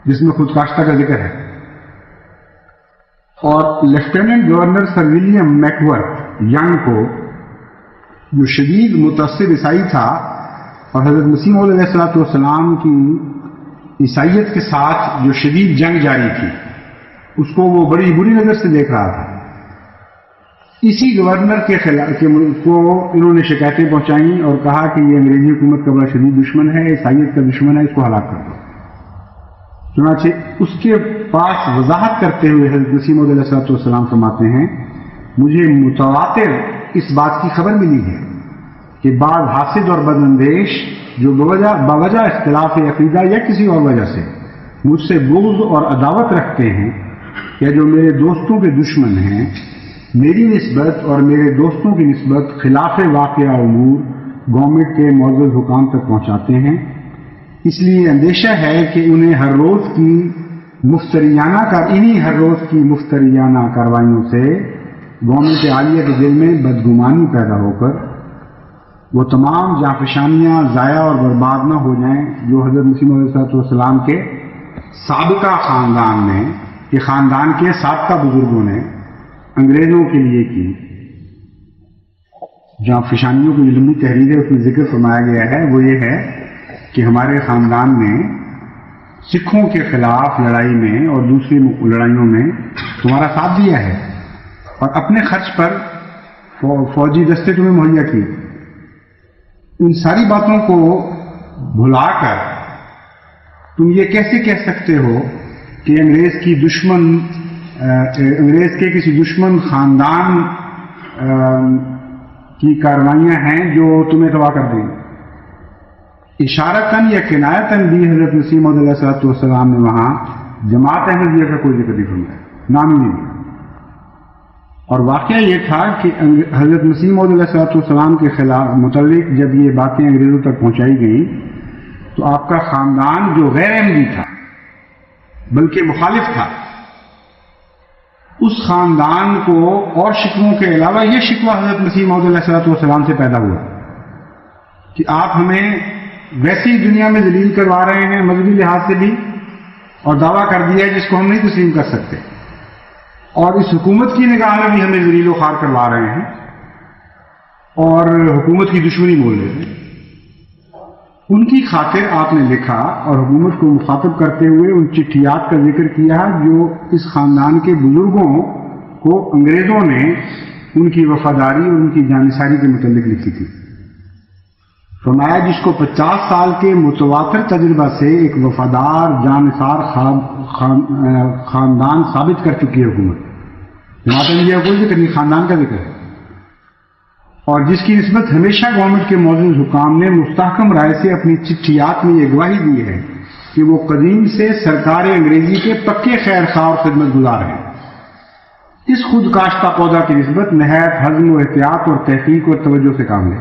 جس میں خود کاشتہ کا ذکر ہے۔ اور lieutenant governor sir William Mackworth Young کو، جو شدید متعصب عیسائی تھا اور حضرت مسیح موعود علیہ السلام کی عیسائیت کے ساتھ جو شدید جنگ جاری تھی، اس کو وہ بڑی بری نظر سے دیکھ رہا تھا، اسی گورنر کے خلاف کو انہوں نے شکایتیں پہنچائیں اور کہا کہ یہ انگریزی حکومت کا بڑا شدید دشمن ہے، عیسائیت کا دشمن ہے، اس کو ہلاک کر دو۔ چنانچہ اس کے پاس وضاحت کرتے ہوئے حضرت مسیح موعود علیہ السلام فرماتے ہیں، مجھے متواتر اس بات کی خبر ملی ہے کہ بعض حاسد اور بد اندیش جو باوجہ اختلاف عقیدہ یا کسی اور وجہ سے مجھ سے بغض اور عداوت رکھتے ہیں یا جو میرے دوستوں کے دشمن ہیں میری نسبت اور میرے دوستوں کی نسبت خلاف واقعہ امور گورنمنٹ کے معزز حکام تک پہنچاتے ہیں، اس لیے اندیشہ ہے کہ انہیں ہر روز کی مفتریانہ کاروائیوں سے گورنمنٹ عالیہ کے دل میں بدگمانی پیدا ہو کر وہ تمام جانفشانیاں ضائع اور برباد نہ ہو جائیں جو حضرت مسیح علیہ السلام کے سابقہ خاندان نے کہ خاندان کے سابقہ بزرگوں نے انگریزوں کے لیے کی۔ جانفشانیوں کی جو لمبی تحریر ہے اس میں ذکر فرمایا گیا ہے وہ یہ ہے کہ ہمارے خاندان نے سکھوں کے خلاف لڑائی میں اور دوسری لڑائیوں میں تمہارا ساتھ دیا ہے اور اپنے خرچ پر فوجی دستے تمہیں مہیا کیے۔ ان ساری باتوں کو بھلا کر تم یہ کیسے کہہ سکتے ہو کہ انگریز کے کسی دشمن خاندان کی کاروائیاں ہیں جو تمہیں تباہ کر دیں؟ اشارتاً یا کنایتاً بھی حضرت مسیح موعود علیہ السلام نے وہاں جماعت احمدیہ کا کوئی ذکر نہیں فرمایا، نام ہی نہیں۔ اور واقعہ یہ تھا کہ حضرت مسیح موعود علیہ السلام کے خلاف متعلق جب یہ باتیں انگریزوں تک پہنچائی گئیں تو آپ کا خاندان جو غیر احمدی تھا بلکہ مخالف تھا، اس خاندان کو اور شکووں کے علاوہ یہ شکوہ حضرت مسیح موعود علیہ السلام سے پیدا ہوا کہ آپ ہمیں ویسی دنیا میں ذلیل کروا رہے ہیں مذہبی لحاظ سے بھی، اور دعویٰ کر دیا ہے جس کو ہم نہیں تسلیم کر سکتے، اور اس حکومت کی نگاہ میں بھی ہمیں ذلیل و خوار کروا رہے ہیں اور حکومت کی دشمنی بول رہے ہیں۔ ان کی خاطر آپ نے لکھا اور حکومت کو مخاطب کرتے ہوئے ان چٹھیات کا ذکر کیا جو اس خاندان کے بزرگوں کو انگریزوں نے ان کی وفاداری اور ان کی جانثاری کے متعلق لکھی تھی۔ فرمایا جس کو 50 سال کے متواتر تجربہ سے ایک وفادار جانثار خاندان ثابت کر چکی ہے حکومت، جماعت کوئی ذکر نہیں، خاندان کا ذکر ہے، اور جس کی نسبت ہمیشہ گورنمنٹ کے معزز حکام نے مستحکم رائے سے اپنی چٹھیات میں یہ گواہی دی ہے کہ وہ قدیم سے سرکار انگریزی کے پکے خیر خواہ اور خدمت گزار ہیں۔ اس خود کاشتہ پودا کی نسبت نہایت حزم و احتیاط اور تحقیق اور توجہ سے کام لے۔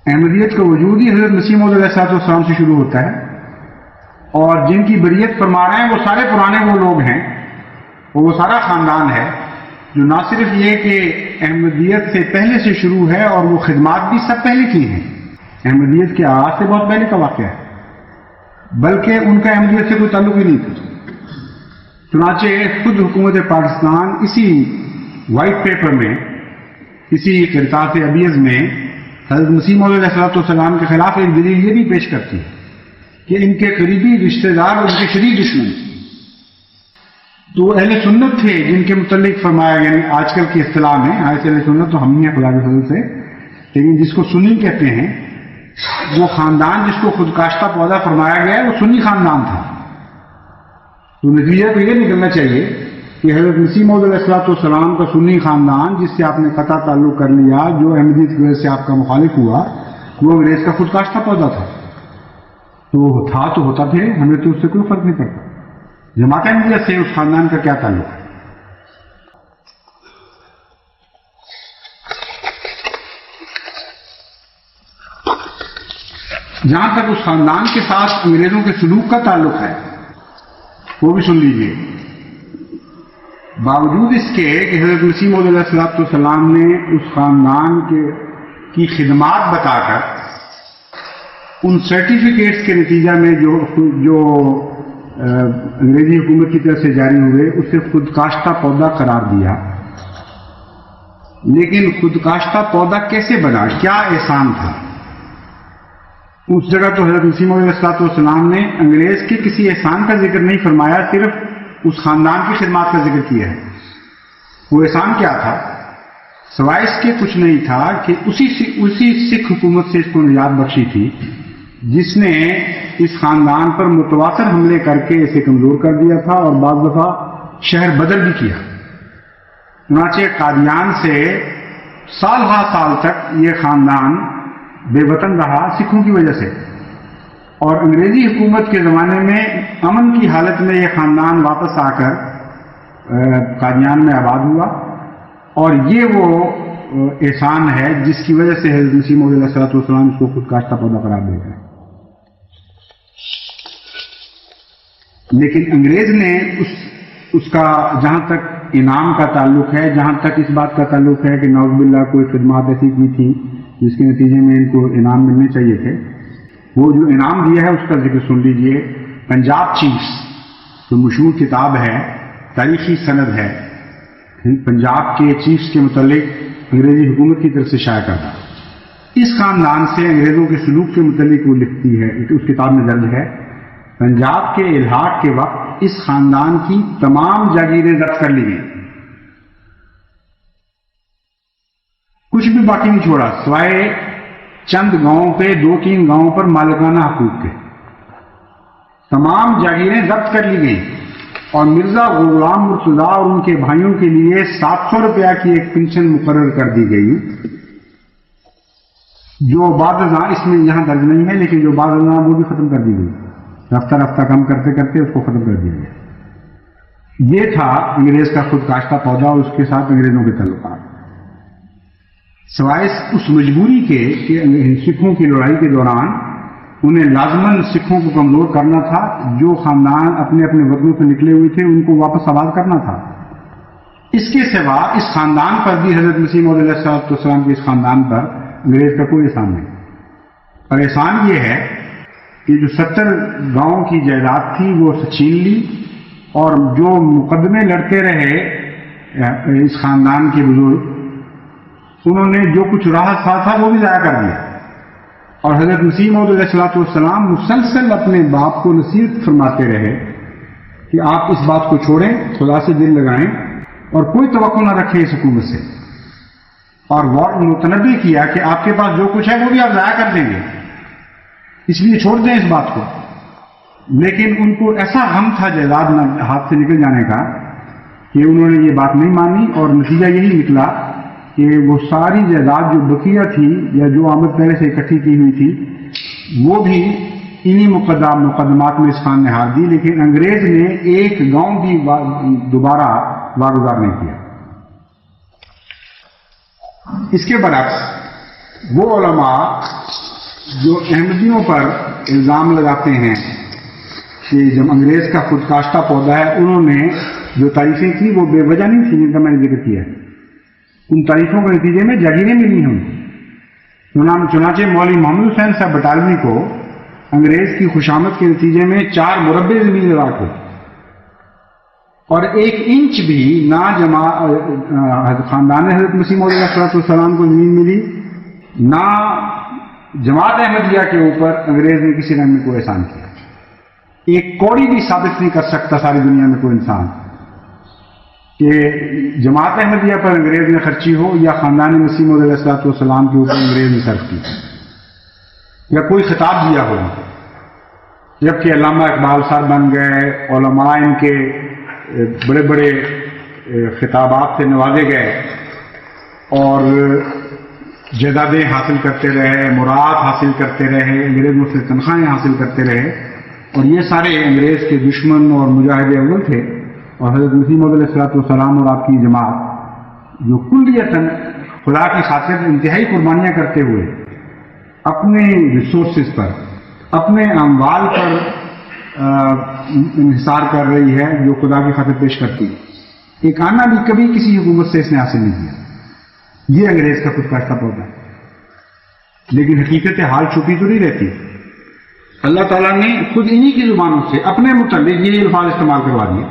احمدیت کا وجود ہی حضرت مسیح موعود علیہ السلام سے شروع ہوتا ہے، اور جن کی بریت فرما رہے ہیں وہ سارے پرانے وہ لوگ ہیں، وہ سارا خاندان ہے جو نہ صرف یہ کہ احمدیت سے پہلے سے شروع ہے اور وہ خدمات بھی سب پہلے کی ہیں، احمدیت کے آغاز سے بہت پہلے کا واقعہ ہے، بلکہ ان کا احمدیت سے کوئی تعلق ہی نہیں تھا۔ چنانچہ خود حکومت پاکستان اسی وائٹ پیپر میں، اسی قرطاس ابیض میں حضرت مسیح موعود علیہ السلام کے خلاف ایک دلیل یہ بھی پیش کرتی ہے کہ ان کے قریبی رشتہ دار ان کے شدید دشمن تو اہل سنت تھے، جن کے متعلق فرمایا، یعنی آج کل کی اصطلاح میں اہل سنت تو ہم ہی ہیں خدا کے فضل سے، لیکن جس کو سنی کہتے ہیں وہ خاندان جس کو خود کاشتہ پودا فرمایا گیا ہے وہ سنی خاندان تھا۔ تو نتیجہ تو یہ نکلنا چاہیے کہ حضرت مسیح موعود علیہ السلام کا سنی خاندان جس سے آپ نے قطع تعلق کر لیا، جو احمدیت کی وجہ سے آپ کا مخالف ہوا، وہ انگریز کا خود کاشتہ پودا تھا۔ تو تھا تو ہوتا تھے، ہمیں تو اس سے کوئی فرق نہیں پڑتا۔ جماعت احمدیہ سے اس خاندان کا کیا تعلق ہے؟ جہاں تک اس خاندان کے ساتھ انگریزوں کے سلوک کا تعلق ہے وہ بھی سن لیجیے۔ باوجود اس کے کہ حضرت مسیح موعود علیہ السلام نے اس خاندان کی خدمات بتا کر ان سرٹیفکیٹس کے نتیجہ میں جو انگریزی حکومت کی طرف سے جاری ہوئے اسے خود کاشتہ پودا قرار دیا، لیکن خود کاشتہ پودا کیسے بنا، کیا احسان تھا؟ اس جگہ تو حضرت مسیح موعود علیہ السلام نے انگریز کے کسی احسان کا ذکر نہیں فرمایا، صرف اس خاندان کی خدمات کا ذکر کیا ہے۔ وہ احسان کیا تھا؟ سوائے اس کے کچھ نہیں تھا کہ اسی سکھ حکومت سے اس کو نجات بخشی تھی جس نے اس خاندان پر متواتر حملے کر کے اسے کمزور کر دیا تھا اور بعض دفعہ شہر بدر بھی کیا۔ چنانچہ قادیان سے سال ہا سال تک یہ خاندان بے وطن رہا سکھوں کی وجہ سے، اور انگریزی حکومت کے زمانے میں امن کی حالت میں یہ خاندان واپس آ کر قادیان میں آباد ہوا، اور یہ وہ احسان ہے جس کی وجہ سے حضرت مسیح موعود علیہ السلام اس کو خود کاشتہ پودا قرار دے گئے۔ لیکن انگریز نے اس کا جہاں تک انعام کا تعلق ہے، جہاں تک اس بات کا تعلق ہے کہ نعوذ باللہ کوئی خدمات ایسی کی تھی جس کے نتیجے میں ان کو انعام ملنے چاہیے تھے، وہ جو انعام دیا ہے اس کا ذکر سن لیجئے۔ پنجاب چیفز جو مشہور کتاب ہے، تاریخی سند ہے، پنجاب کے چیفز کے متعلق انگریزی حکومت کی طرف سے شائع کردہ، اس خاندان سے انگریزوں کے سلوک کے متعلق وہ لکھتی ہے، اس کتاب میں درج ہے پنجاب کے الحاق کے وقت اس خاندان کی تمام جاگیریں ضبط کر لی گئیں، کچھ بھی باقی نہیں چھوڑا سوائے چند گاؤں پہ، 2-3 گاؤں پر مالکانہ حقوق کے تمام جاگیریں ضبط کر لی گئیں، اور مرزا غلام مرتضیٰ اور ان کے بھائیوں کے لیے 700 روپیہ کی ایک پنشن مقرر کر دی گئی، جو بعض ازاں اس میں یہاں درج نہیں ہے، لیکن جو بعض ازاں وہ بھی ختم کر دی گئی، رفتہ رفتہ کم کرتے کرتے اس کو ختم کر دیا گیا۔ یہ تھا انگریز کا خود کاشتہ پودا اور اس کے ساتھ انگریزوں کے تعلقات، سوائے اس مجبوری کے کہ سکھوں کی لڑائی کے دوران انہیں لازماً سکھوں کو کمزور کرنا تھا، جو خاندان اپنے اپنے وطنوں سے نکلے ہوئے تھے ان کو واپس آباد کرنا تھا۔ اس کے سوا اس خاندان پر بھی حضرت مسیح موعود علیہ السلام کے اس خاندان پر انگریز کا کوئی احسان نہیں، اور احسان یہ ہے کہ جو 70 گاؤں کی جائیداد تھی وہ چھین لی، اور جو مقدمے لڑتے رہے اس خاندان کے بزرگ، انہوں نے جو کچھ راحت تھا وہ بھی ضائع کر دیا، اور حضرت مسیح موعود علیہ السلام مسلسل اپنے باپ کو نصیحت فرماتے رہے کہ آپ اس بات کو چھوڑیں، خدا سے دل لگائیں اور کوئی توقع نہ رکھیں اس حکومت سے، اور متنبع کیا کہ آپ کے پاس جو کچھ ہے وہ بھی آپ ضائع کر دیں گے، اس لیے چھوڑ دیں اس بات کو۔ لیکن ان کو ایسا غم تھا جائیداد ہاتھ سے نکل جانے کا کہ انہوں نے یہ بات نہیں مانی، اور نتیجہ یہی نکلا کہ وہ ساری جائیداد جو بقیہ تھی یا جو آمد پہلے سے اکٹھی کی ہوئی تھی وہ بھی انہی مقدمات میں اس خان نے ہار دی، لیکن انگریز نے ایک گاؤں بھی دوبارہ واگزار نہیں کیا۔ اس کے برعکس وہ علماء جو احمدیوں پر الزام لگاتے ہیں کہ جب انگریز کا خود کاشتہ پودا ہے، انہوں نے جو تعریفیں کی وہ بے وجہ نہیں تھی، جن کا میں نے ذکر کیا ہے، ان تعریفوں کے نتیجے میں جاگیریں ملی ہوں۔ چنانچہ مولوی محمد حسین صاحب بٹالوی کو انگریز کی خوشامد کے نتیجے میں 4 مربع زمین الاٹ ہوئی، اور 1 انچ بھی نہ خاندان حضرت مسیح موعود علیہ السلام کو زمین ملی، نہ جماعت احمدیہ کے اوپر انگریز نے کسی رنگ میں کوئی احسان کیا۔ ایک کوڑی بھی ثابت نہیں کر سکتا ساری دنیا میں کوئی انسان کہ جماعت احمدیہ پر انگریز نے خرچی ہو یا خاندان مسیح موعود علیہ السلام کے اوپر انگریز نے صرف کی یا کوئی خطاب دیا ہو، جبکہ علامہ اقبال صاحب بن گئے، علماء ان کے بڑے بڑے خطابات سے نوازے گئے اور جائیدادیں حاصل کرتے رہے، مراد حاصل کرتے رہے، انگریزوں سے تنخواہیں حاصل کرتے رہے، اور یہ سارے انگریز کے دشمن اور مجاہد اول تھے، اور حضرت مسیح موعود علیہ السلام اور آپ کی جماعت جو کلیتاً خدا کی خاطر انتہائی قربانیاں کرتے ہوئے اپنے ریسورسز پر، اپنے اموال پر انحصار کر رہی ہے، جو خدا کی خاطر پیش کرتی ہے، ایک آنا بھی کبھی کسی حکومت سے اس نے حاصل نہیں کیا۔ یہ انگریز کا خود کاشتہ پودا ہے، لیکن حقیقت حال چھپی تو نہیں رہتی۔ اللہ تعالیٰ نے خود انہی کی زبانوں سے اپنے متعلق یہ الفاظ استعمال کروا دیے،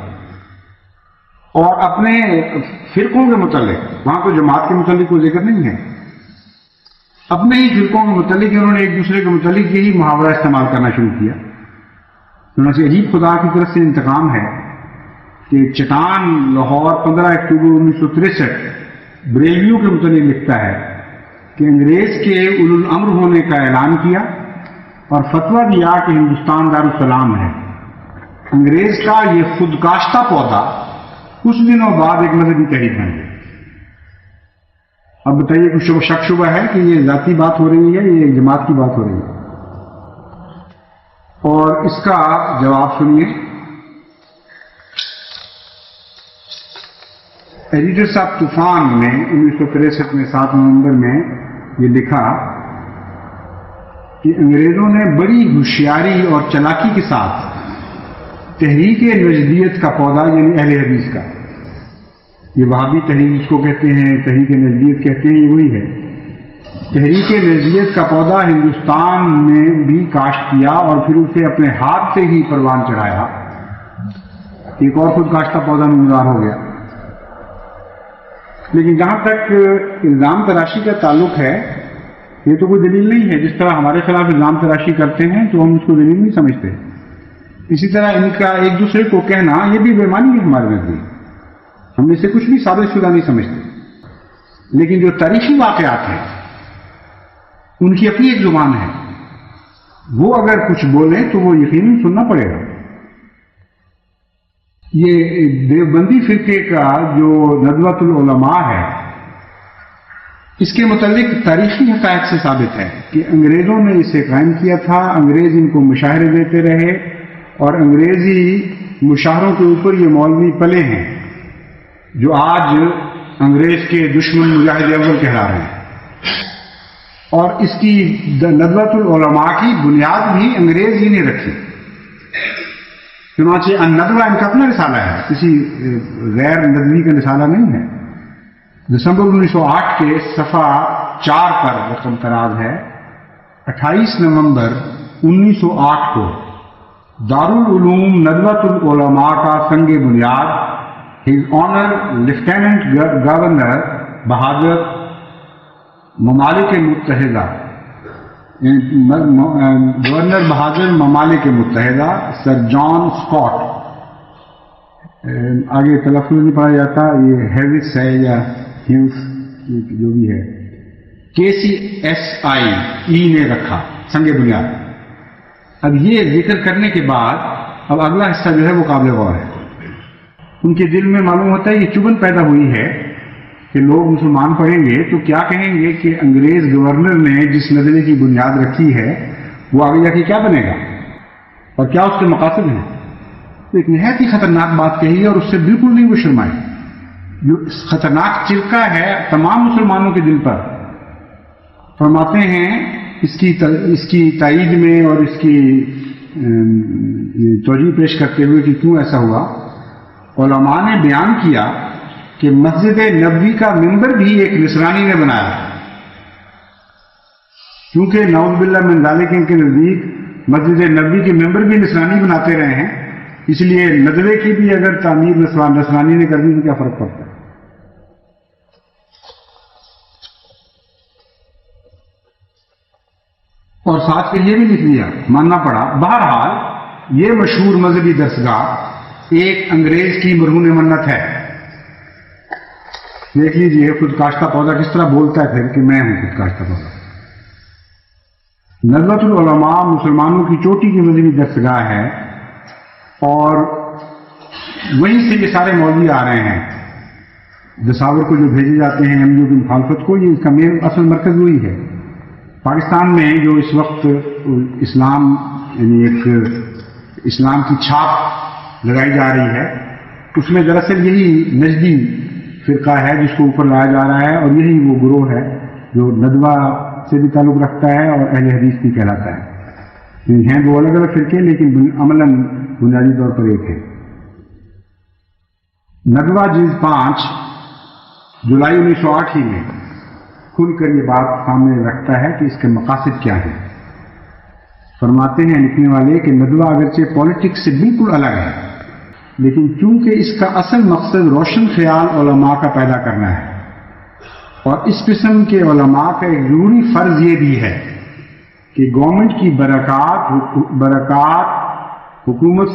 اور اپنے فرقوں کے متعلق، وہاں تو جماعت کے متعلق کوئی ذکر نہیں ہے، اپنے ہی فرقوں کے متعلق انہوں نے ایک دوسرے کے متعلق یہی محاورہ استعمال کرنا شروع کیا۔ چنانچہ عجیب خدا کی طرف سے انتقام ہے کہ چٹان لاہور 15 اکتوبر 1963 بریلیوں کے متعلق لکھتا ہے کہ انگریز کے اولو الامر ہونے کا اعلان کیا اور فتویٰ دیا کہ ہندوستان دارالسلام ہے۔ انگریز کا یہ خود کاشتہ پودا کچھ دنوں بعد ایک مذہبی تحریک بن گیا۔ اب بتائیے کچھ شک شبہ ہے کہ یہ ذاتی بات ہو رہی ہے، یہ ایک جماعت کی بات ہو رہی ہے؟ اور اس کا جواب سنیے. ایڈیٹر صاحب طوفان نے 1963 میں 7 نومبر میں یہ لکھا کہ انگریزوں نے بڑی ہوشیاری اور چلاکی کے ساتھ تحریک نجدیت کا پودا یعنی اہل حدیث کا، یہ وہابی تحریک جس کو کہتے ہیں، تحریک نجدیت کہتے ہیں، یہ وہی ہے. تحریک نجدیت کا پودا ہندوستان میں بھی کاشت کیا اور پھر اسے اپنے ہاتھ سے ہی پروان چڑھایا. ایک اور خود کاشتہ پودا نمودار ہو گیا. لیکن جہاں تک الزام تراشی کا تعلق ہے، یہ تو کوئی دلیل نہیں ہے. جس طرح ہمارے خلاف الزام تراشی کرتے ہیں تو ہم اس کو دلیل نہیں سمجھتے، اسی طرح ان کا ایک دوسرے کو کہنا یہ بھی بے معنی ہے ہمارے نزدیک. ہم اسے کچھ بھی ثابت شدہ نہیں سمجھتے. لیکن جو تاریخی واقعات ہیں ان کی اپنی ایک زبان ہے، وہ اگر کچھ بولیں تو وہ یقیناً سننا پڑے گا. یہ دیوبندی فرقے کا جو ندوۃ العلماء ہے، اس کے متعلق تاریخی حقائق سے ثابت ہے کہ انگریزوں نے اسے قائم کیا تھا. انگریز ان کو مشاہرے دیتے رہے اور انگریزی مشاہروں کے اوپر یہ مولوی پلے ہیں جو آج انگریز کے دشمن مجاہد اول کہلا رہے ہیں. اور اس کی ندوۃ العلماء کی بنیاد بھی انگریز ہی نے رکھی. چنانچہ الندوہ ان کا اپنا رسالہ ہے، کسی غیر ندوی کا رسالہ نہیں ہے. دسمبر 1908 کے صفحہ 4 پر رقم طراز ہے. 28 نومبر 1908 کو دارالعلوم ندوۃ العلماء کا سنگ بنیاد ہز آنر لیفٹیننٹ گورنر بہادر ممالک متحدہ، گورنر بہادر ممالک متحدہ سر جان اسکاٹ، آگے تلفظ نہیں پڑھا جاتا، یہ ہیوس ہے یا ہیوس جو بھی ہے، KCSI نے رکھا سنگ بنیاد. اب یہ ذکر کرنے کے بعد اب اگلا حصہ جو ہے وہ قابل غور ہے. ان کے دل میں معلوم ہوتا ہے یہ چبھن پیدا ہوئی ہے کہ لوگ مسلمان پڑھیں گے تو کیا کہیں گے کہ انگریز گورنر نے جس ندوے کی بنیاد رکھی ہے وہ آگے جا کے کیا بنے گا اور کیا اس کے مقاصد ہیں. ایک نہایت ہی خطرناک بات کہی ہے اور اس سے بالکل نہیں وہ شرمائے. جو خطرناک چرکا ہے تمام مسلمانوں کے دل پر. فرماتے ہیں اس کی تائید میں اور اس کی توجیہ پیش کرتے ہوئے کہ کیوں ایسا ہوا، علماء نے بیان کیا کہ مسجد نبوی کا ممبر بھی ایک نصرانی نے بنایا. کیونکہ نعوذ باللہ من ذالک ان کے نزدیک مسجد نبوی کے ممبر بھی نصرانی بناتے رہے ہیں، اس لیے ندوے کی بھی اگر تعمیر نصرانی نے کر دی تو کیا فرق پڑتا ہے. اور ساتھ پھر یہ بھی لکھ دیا، ماننا پڑا. بہرحال یہ مشہور مذہبی درسگاہ ایک انگریز کی مرہون منت ہے. دیکھ لیجیے خود کاشتہ پودا کس طرح بولتا ہے پھر کہ میں ہوں خود کاشتہ پودا. ندوۃ العلماء مسلمانوں کی چوٹی کی مذہبی درسگاہ ہے اور وہیں سے یہ سارے مولوی آ رہے ہیں. دساور کو جو بھیجے جاتے ہیں ایم یو کی مخالفت کو، یہ اس کا مین اصل مرکز وہی ہے. پاکستان میں جو اس وقت اسلام یعنی ایک اسلام کی چھاپ لگائی جا رہی ہے، اس میں دراصل یہی نجدی فرقہ ہے جس کو اوپر لایا جا رہا ہے اور یہی وہ گروہ ہے جو ندوہ سے بھی تعلق رکھتا ہے اور اہل حدیث بھی کہلاتا ہے. ہیں وہ الگ الگ فرقے لیکن عملاً بنیادی طور پر ایک ہے. ندوہ جلد 5 جولائی 1908 ہی میں کھل کر یہ بات سامنے رکھتا ہے کہ اس کے مقاصد کیا ہیں. فرماتے ہیں لکھنے والے کہ ندوہ اگرچہ پالیٹکس سے بالکل الگ ہے، لیکن چونکہ اس کا اصل مقصد روشن خیال علماء کا پیدا کرنا ہے اور اس قسم کے علماء کا ایک ضروری فرض یہ بھی ہے کہ گورنمنٹ کی برکات حکومت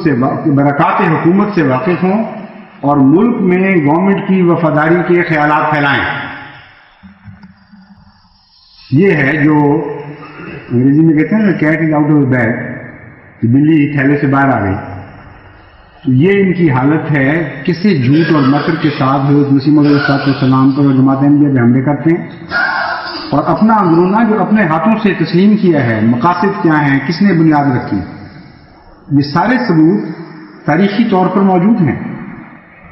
سے واقف ہوں اور ملک میں گورنمنٹ کی وفاداری کے خیالات پھیلائیں. یہ ہے جو انگریزی میں کہتے ہیں cat is out of being, کہ بلی تھیلے سے باہر آ گئی. یہ ان کی حالت ہے کسی جھوٹ اور مکر کے ساتھ حضرت مسیح علیہ السلام پر اور جماعت احمدیہ پہ حملے کرتے ہیں اور اپنا اندرونہ جو اپنے ہاتھوں سے تسلیم کیا ہے، مقاصد کیا ہیں، کس نے بنیاد رکھی، یہ سارے ثبوت تاریخی طور پر موجود ہیں.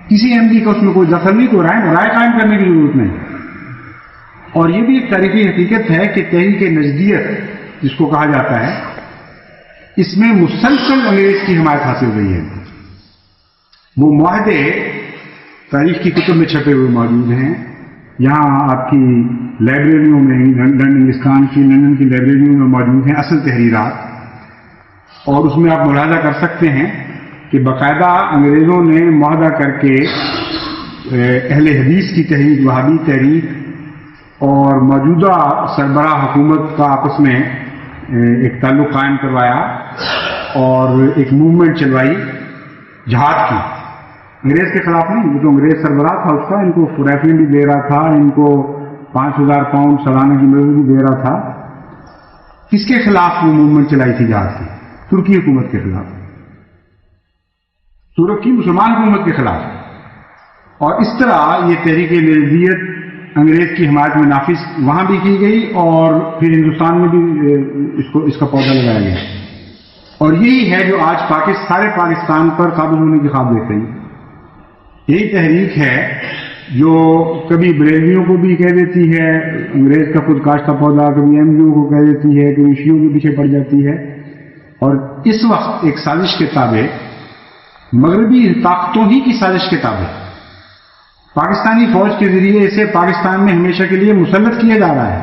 کسی احمدی کا اس میں کوئی دخل نہیں، کوئی رائے قائم کرنے کی ضرورت نہیں. اور یہ بھی ایک تاریخی حقیقت ہے کہ تحریک نجدیت جس کو کہا جاتا ہے، اس میں مسلسل انگریز کی حمایت حاصل رہی ہے. وہ معاہدے تاریخ کی کتب میں چھپے ہوئے موجود ہیں. یہاں آپ کی لائبریریوں میں، لندن انگلستان کی، لندن کی لائبریریوں میں موجود ہیں اصل تحریرات. اور اس میں آپ ملاحظہ کر سکتے ہیں کہ باقاعدہ انگریزوں نے معاہدہ کر کے اہل حدیث کی تحریک، وہابی تحریک اور موجودہ سربراہ حکومت کا آپس میں ایک تعلق قائم کروایا اور ایک موومنٹ چلوائی جہاد کی. انگریز کے خلاف نہیں، وہ تو انگریز سربراہ تھا اس کا، ان کو رائفلیں بھی دے رہا تھا، ان کو 5,000 پاؤنڈ سالانہ کی مزدوری بھی دے رہا تھا. کس کے خلاف وہ موومنٹ چلائی تھی جہاد کی؟ ترکی حکومت کے خلاف، ترک کی مسلمان حکومت کے خلاف. اور اس طرح یہ تحریک نجدیت انگریز کی حمایت میں نافذ وہاں بھی کی گئی اور پھر ہندوستان میں بھی اس کا پودا لگایا گیا. اور یہی ہے جو آج سارے پاکستان پر قابض ہونے کی خواب دیکھ رہی ہے. یہی تحریک ہے جو کبھی بریلویوں کو بھی کہہ دیتی ہے انگریز کا خود کاشتہ پودا، کبھی احمدیوں کو کہہ دیتی ہے، کبھی شیعوں کے پیچھے پڑ جاتی ہے. اور اس وقت ایک سازش کے تابع، مغربی طاقتوں ہی کی سازش کے تابع پاکستانی فوج کے ذریعے اسے پاکستان میں ہمیشہ کے لیے مسلط کیا جا رہا ہے.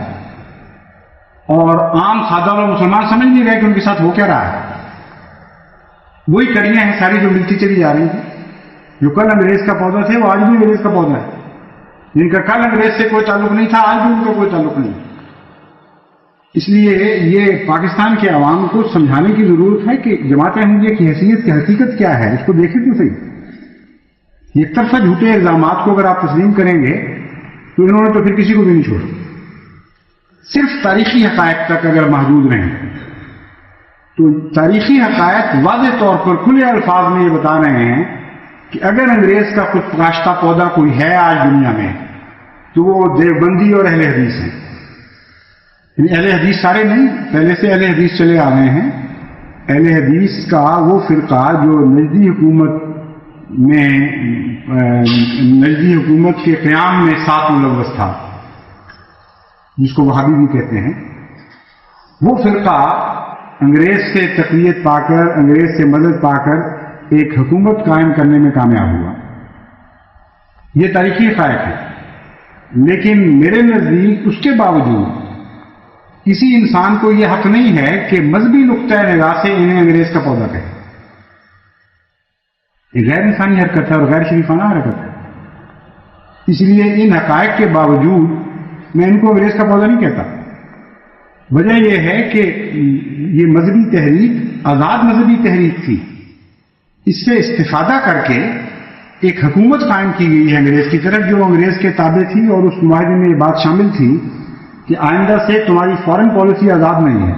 اور عام سادہ اور مسلمان سمجھ نہیں رہے کہ ان کے ساتھ وہ کیا رہا ہے. وہی کڑیاں ہیں ساری جو ملتی چلی جا رہی ہیں. جو کل انگریز کا پودا تھے وہ آج بھی انگریز کا پودا ہے. جن کا کل انگریز سے کوئی تعلق نہیں تھا آج بھی ان کا کوئی تعلق نہیں. اس لیے یہ پاکستان کے عوام کو سمجھانے کی ضرورت ہے کہ جماعت احمدیہ کی حیثیت کی حقیقت کیا ہے، اس کو دیکھیں تو صحیح. ایک طرفہ جھوٹے الزامات کو اگر آپ تسلیم کریں گے تو انہوں نے تو پھر کسی کو بھی نہیں چھوڑا. صرف تاریخی حقائق تک اگر محدود رہیں تو تاریخی حقائق واضح طور پر کھلے الفاظ میں یہ بتا رہے ہیں کہ اگر انگریز کا خود کاشتہ پودا کوئی ہے آج دنیا میں تو وہ دیوبندی اور اہل حدیث ہیں. یعنی اہل حدیث سارے نہیں، پہلے سے اہل حدیث چلے آ رہے ہیں. اہل حدیث کا وہ فرقہ جو نجدی حکومت کے قیام میں ساتھ ملوث تھا، جس کو وہابی بھی کہتے ہیں، وہ فرقہ انگریز سے تقویت پا کر، انگریز سے مدد پا کر ایک حکومت قائم کرنے میں کامیاب ہوا. یہ تاریخی حقائق ہے. لیکن میرے نزدیک اس کے باوجود کسی انسان کو یہ حق نہیں ہے کہ مذہبی نقطۂ نگاہ سے انہیں انگریز کا پودا کہے. یہ غیر انسانی حرکت ہے اور غیر شریفانہ حرکت ہے. اس لیے ان حقائق کے باوجود میں ان کو انگریز کا پودا نہیں کہتا. وجہ یہ ہے کہ یہ مذہبی تحریک آزاد مذہبی تحریک تھی. اس سے استفادہ کر کے ایک حکومت قائم کی گئی ہے انگریز کی طرف، جو انگریز کے تابع تھی. اور اس معاہدے میں یہ بات شامل تھی کہ آئندہ سے تمہاری فارن پالیسی آزاد نہیں ہے،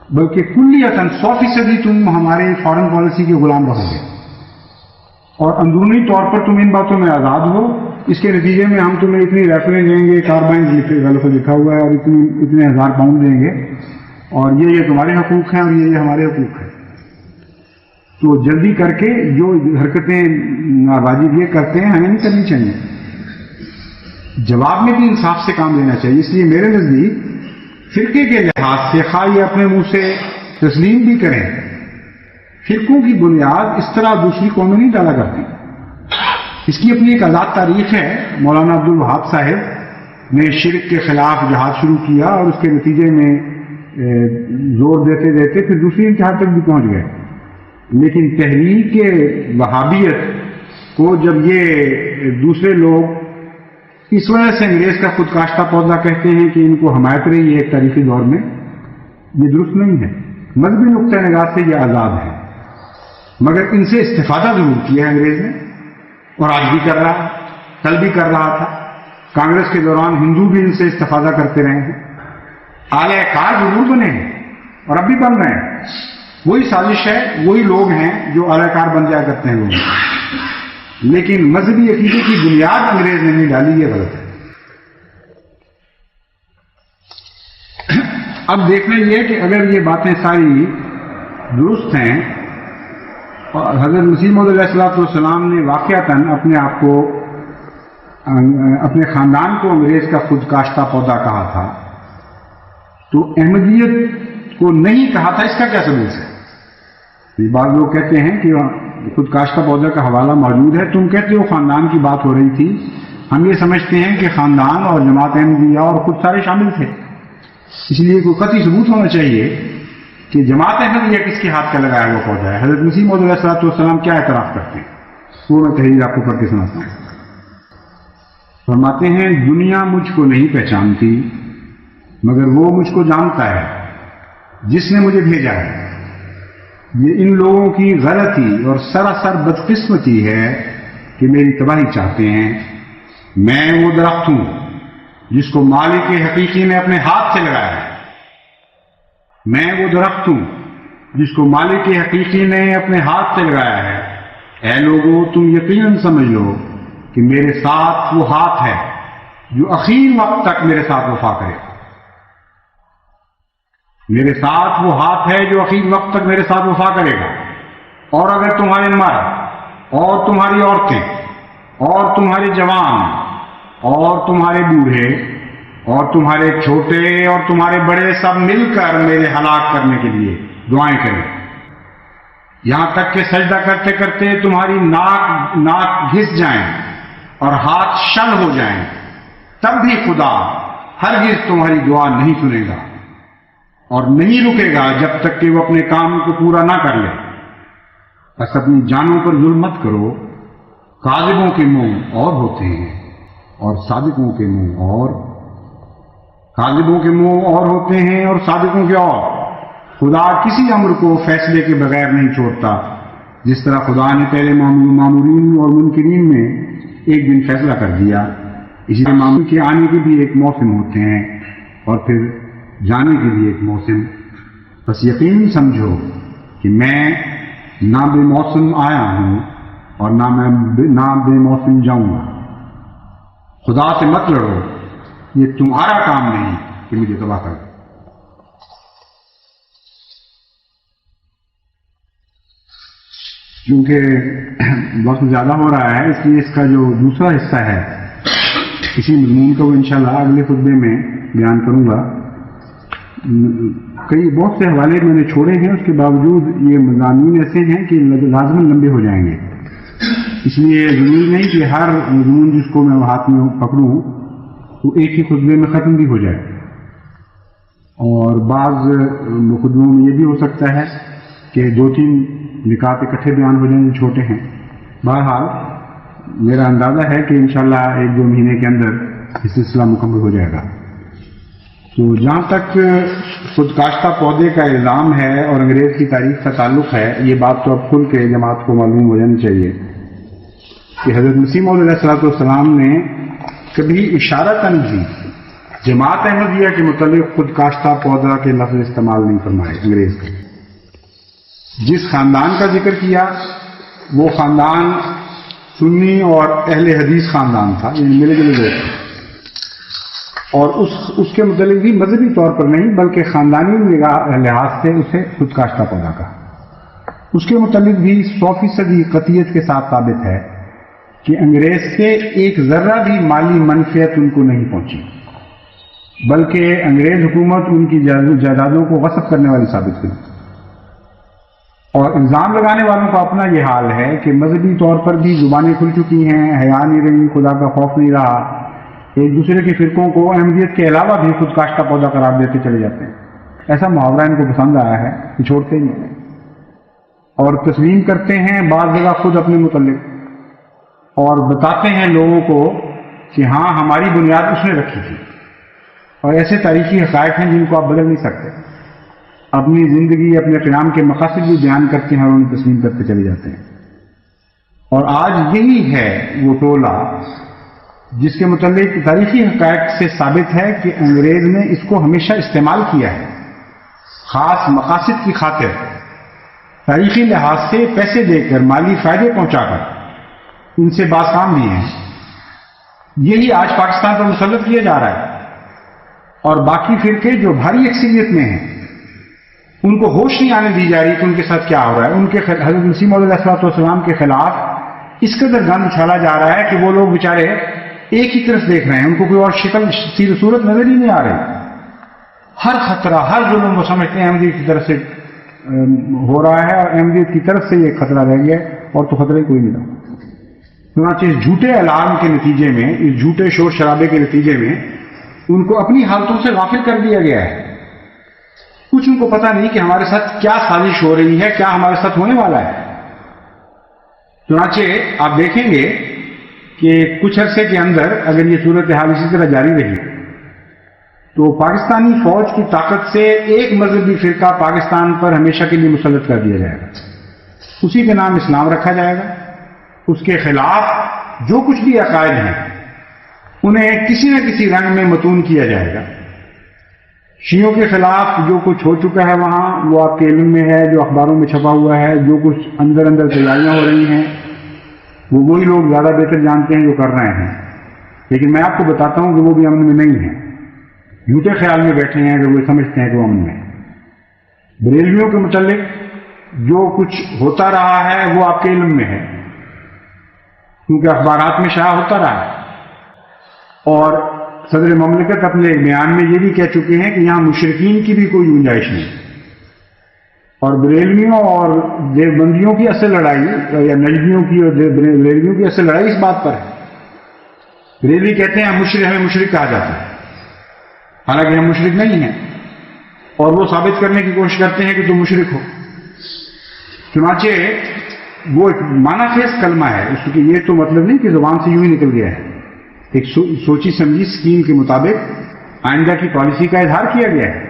بلکہ کلیتاً 100% تم ہمارے فارن پالیسی کے غلام رہو گے. اور اندرونی طور پر تم ان باتوں میں آزاد ہو. اس کے نتیجے میں ہم تمہیں اتنی رائفلیں دیں گے، کاربائنز لکھا ہوا ہے، اور اتنے 1000 پاؤنڈ دیں گے، اور یہ تمہارے حقوق ہیں اور یہ ہمارے حقوق ہیں. تو جلدی کر کے جو حرکتیں واجب یہ کرتے ہیں ہمیں نہیں کرنی چاہیے. جواب میں بھی انصاف سے کام لینا چاہیے. اس لیے میرے نزدیک فرقے کے لحاظ سے خواہ یہ اپنے منہ سے تسلیم بھی کریں، فرقوں کی بنیاد اس طرح دوسری قومیں نہیں ڈالا کرتی. اس کی اپنی ایک آزاد تاریخ ہے. مولانا عبد الوہاب صاحب نے شرک کے خلاف جہاد شروع کیا اور اس کے نتیجے میں زور دیتے دیتے پھر دوسری انتہا تک بھی پہنچ گئے. لیکن تحریک وہابیت کو جب یہ دوسرے لوگ اس وجہ سے انگریز کا خود کاشتہ پودا کہتے ہیں کہ ان کو حمایت رہی ہے ایک تاریخی دور میں، یہ درست نہیں ہے. مذہبی نقطۂ نگاہ سے یہ آزاد ہے، مگر ان سے استفادہ ضرور کیا ہے انگریز نے، اور آج بھی کر رہا ہے، کل بھی کر رہا تھا. کانگریس کے دوران ہندو بھی ان سے استفادہ کرتے رہے ہیں. اعلی کار ضرور بنے ہیں اور اب بھی بن رہے ہیں. وہی سازش ہے، وہی لوگ ہیں جو اعلی کار بن جایا کرتے ہیں لوگ. لیکن مذہبی عقیدے کی بنیاد انگریز نے نہیں ڈالی، یہ غلط ہے. اب دیکھنا یہ کہ اگر یہ باتیں ساری درست ہیں اور حضرت مسیح موعود علیہ السلام نے واقعتاً اپنے آپ کو اپنے خاندان کو انگریز کا خود کاشتہ پودا کہا تھا، تو احمدیت کو نہیں کہا تھا، اس کا کیا ثبوت ہے؟ بعض لوگ کہتے ہیں کہ خود کاشتہ پودا کا حوالہ موجود ہے، تم کہتے ہو خاندان کی بات ہو رہی تھی، ہم یہ سمجھتے ہیں کہ خاندان اور جماعت احمدیہ اور خود سارے شامل تھے، اس لیے کوئی قطعی ثبوت ہونا چاہیے کہ جماعت احمدیہ کس کے ہاتھ کا لگایا ہوا پودا ہے۔ حضرت مسیح موعود علیہ السلام کیا اعتراف کرتے ہیں، وہ میں تحریر آپ کو پڑھ کے سناتا ہوں۔ فرماتے ہیں دنیا مجھ کو نہیں پہچانتی مگر وہ مجھ کو جانتا ہے جس نے مجھے بھیجا ہے۔ یہ ان لوگوں کی غلطی اور سراسر بدقسمتی ہے کہ میری تباہی چاہتے ہیں۔ میں وہ درخت ہوں جس کو مالک حقیقی نے اپنے ہاتھ سے لگایا ہے۔ میں وہ درخت ہوں جس کو مالک حقیقی نے اپنے ہاتھ سے لگایا ہے۔ اے لوگوں تم یقیناً سمجھ لو کہ میرے ساتھ وہ ہاتھ ہے جو اخیر وقت تک میرے ساتھ وفا کرے گا۔ میرے ساتھ وہ ہاتھ ہے جو اخیر وقت تک میرے ساتھ وفا کرے گا۔ اور اگر تمہارے مرد اور تمہاری عورتیں اور تمہارے جوان اور تمہارے بوڑھے اور تمہارے چھوٹے اور تمہارے بڑے سب مل کر میرے ہلاک کرنے کے لیے دعائیں کریں، یہاں تک کہ سجدہ کرتے کرتے تمہاری ناک گھس جائیں اور ہاتھ شل ہو جائیں، تب بھی خدا ہرگز تمہاری دعا نہیں سنے گا اور نہیں رکے گا جب تک کہ وہ اپنے کام کو پورا نہ کر لے۔ بس اپنی جانوں پر ظلم مت کرو، کاذبوں کے منہ اور ہوتے ہیں اور صادقوں کے منہ اور ہوتے ہیں اور صادقوں کے اور۔ خدا کسی امر کو فیصلے کے بغیر نہیں چھوڑتا، جس طرح خدا نے پہلے مامورین اور منکرین میں ایک دن فیصلہ کر دیا، اسی طرح معمول کے آنے کے بھی ایک موسم ہوتے ہیں اور پھر جانے کے بھی ایک موسم۔ بس یقین سمجھو کہ میں نہ بے موسم آیا ہوں اور نہ بے موسم جاؤں گا۔ خدا سے مت لڑو، یہ تمہارا کام نہیں کہ مجھے تباہ کر دو۔ کیونکہ وقت زیادہ ہو رہا ہے، اس لیے اس کا جو دوسرا حصہ ہے اسی مضمون کا وہ انشاءاللہ اگلے خطبے میں بیان کروں گا۔ بہت سے حوالے میں نے چھوڑے ہیں، اس کے باوجود یہ مضامین ایسے ہیں کہ لازماً لمبے ہو جائیں گے، اس لیے ضروری نہیں کہ ہر مضمون جس کو میں ہاتھ میں پکڑوں تو ایک ہی خطبے میں ختم بھی ہو جائے، اور بعض خطبوں میں یہ بھی ہو سکتا ہے کہ 2-3 نکات اکٹھے بیان ہو جائیں جو چھوٹے ہیں۔ بہرحال میرا اندازہ ہے کہ انشاءاللہ 1-2 مہینے کے اندر یہ سلسلہ مکمل ہو جائے گا۔ تو جہاں تک خود کاشتہ پودے کا الزام ہے اور انگریز کی تاریخ کا تعلق ہے، یہ بات تو اب کھل کے جماعت کو معلوم ہو جانی چاہیے کہ حضرت مسیح موعود علیہ السلام نے کبھی اشارتاً بھی جماعت احمدیہ کے متعلق خود کاشتہ پودا کے لفظ استعمال نہیں فرمائے۔ انگریز کا جس خاندان کا ذکر کیا وہ خاندان سنی اور اہل حدیث خاندان تھا، یعنی ملے جلے لوگ، اور اس کے متعلق بھی مذہبی طور پر نہیں بلکہ خاندانی لحاظ سے اسے خود کاشتہ پودا کا۔ اس کے متعلق بھی 100% قطعیت کے ساتھ ثابت ہے کہ انگریز سے ایک ذرہ بھی مالی منفعت ان کو نہیں پہنچی، بلکہ انگریز حکومت ان کی جائیدادوں کو غصب کرنے والی ثابت ہوئی۔ اور الزام لگانے والوں کا اپنا یہ حال ہے کہ مذہبی طور پر بھی زبانیں کھل چکی ہیں، حیا نہیں رہی، خدا کا خوف نہیں رہا، ایک دوسرے کے فرقوں کو احمدیت کے علاوہ بھی خود کاشتہ پودا قرار دیتے چلے جاتے ہیں۔ ایسا محاورہ ان کو پسند آیا ہے کہ چھوڑتے ہی نہیں اور تسلیم کرتے ہیں بعض جگہ خود اپنے متعلق، اور بتاتے ہیں لوگوں کو کہ ہاں ہماری بنیاد اس نے رکھی تھی، اور ایسے تاریخی حقائق ہیں جن کو آپ بدل نہیں سکتے۔ اپنی زندگی اپنے قیام کے مقاصد بھی بیان کرتے ہیں اور انہیں تسلیم کرتے چلے جاتے ہیں۔ اور آج یہی ہے وہ ٹولہ جس کے متعلق تاریخی حقائق سے ثابت ہے کہ انگریز نے اس کو ہمیشہ استعمال کیا ہے، خاص مقاصد کی خاطر، تاریخی لحاظ سے پیسے دے کر، مالی فائدے پہنچا کر ان سے باز کام بھی ہیں۔ یہی آج پاکستان پر مسلط کیا جا رہا ہے، اور باقی فرقے جو بھاری اکثریت میں ہیں ان کو ہوش نہیں آنے دی جا رہی کہ ان کے ساتھ کیا ہو رہا ہے. ان کے حضرت مسیح موعود علیہ السلام کے خلاف اس قدر گند اچھالا جا رہا ہے کہ وہ لوگ بیچارے ایک ہی طرف دیکھ رہے ہیں, ان کو کوئی اور شکل سیر صورت نظر ہی نہیں آ رہی. ہر خطرہ, ہر ظلم وہ سمجھتے ہیں احمدیت کی طرف سے ہو رہا ہے, اور احمدیت کی طرف سے یہ خطرہ رہ گیا اور تو خطرہ ہی کوئی نہیں رہا. چنانچہ اس جھوٹے الارم کے نتیجے میں, اس جھوٹے شور شرابے کے نتیجے میں ان کو اپنی حالتوں سے غافل کر دیا گیا ہے. کچھ ان کو پتہ نہیں کہ ہمارے ساتھ کیا سازش ہو رہی ہے, کیا ہمارے ساتھ ہونے والا ہے. چنانچہ آپ دیکھیں گے کہ کچھ عرصے کے اندر اگر یہ صورتحال اسی طرح جاری رہی تو پاکستانی فوج کی طاقت سے ایک مذہبی فرقہ پاکستان پر ہمیشہ کے لیے مسلط کر دیا جائے گا. اسی کا نام اسلام رکھا جائے گا. اس کے خلاف جو کچھ بھی عقائد ہیں انہیں کسی نہ کسی رنگ میں متون کیا جائے گا. شیعوں کے خلاف جو کچھ ہو چکا ہے وہاں وہ آپ کے علم میں ہے, جو اخباروں میں چھپا ہوا ہے, جو کچھ اندر اندر تیاریاں ہو رہی ہیں وہ وہی لوگ زیادہ بہتر جانتے ہیں جو کر رہے ہیں. لیکن میں آپ کو بتاتا ہوں کہ وہ بھی امن میں نہیں ہیں, جھوٹے خیال میں بیٹھے ہیں کہ وہ سمجھتے ہیں کہ وہ امن میں. بریلویوں کے متعلق جو کچھ ہوتا رہا ہے وہ آپ کے علم میں ہے, کیونکہ اخبارات میں شائع ہوتا رہا ہے. اور صدر مملکت اپنے بیان میں یہ بھی کہہ چکے ہیں کہ یہاں مشرکین کی بھی کوئی گنجائش نہیں. اور بریلویوں اور دیوبندیوں کی اصل لڑائی, یا نجدیوں کی اور بریلویوں کی اصل لڑائی اس بات پر ہے. بریلوی کہتے ہیں ہمیں مشرک کہا جاتا ہے, حالانکہ ہم مشرک نہیں ہیں, اور وہ ثابت کرنے کی کوشش کرتے ہیں کہ تم مشرک ہو. چنانچہ وہ ایک معنی خیز کلمہ ہے, اس کی یہ تو مطلب نہیں کہ زبان سے یوں ہی نکل گیا ہے. ایک سوچی سمجھی اسکیم کے مطابق آئندہ کی پالیسی کا اظہار کیا گیا ہے.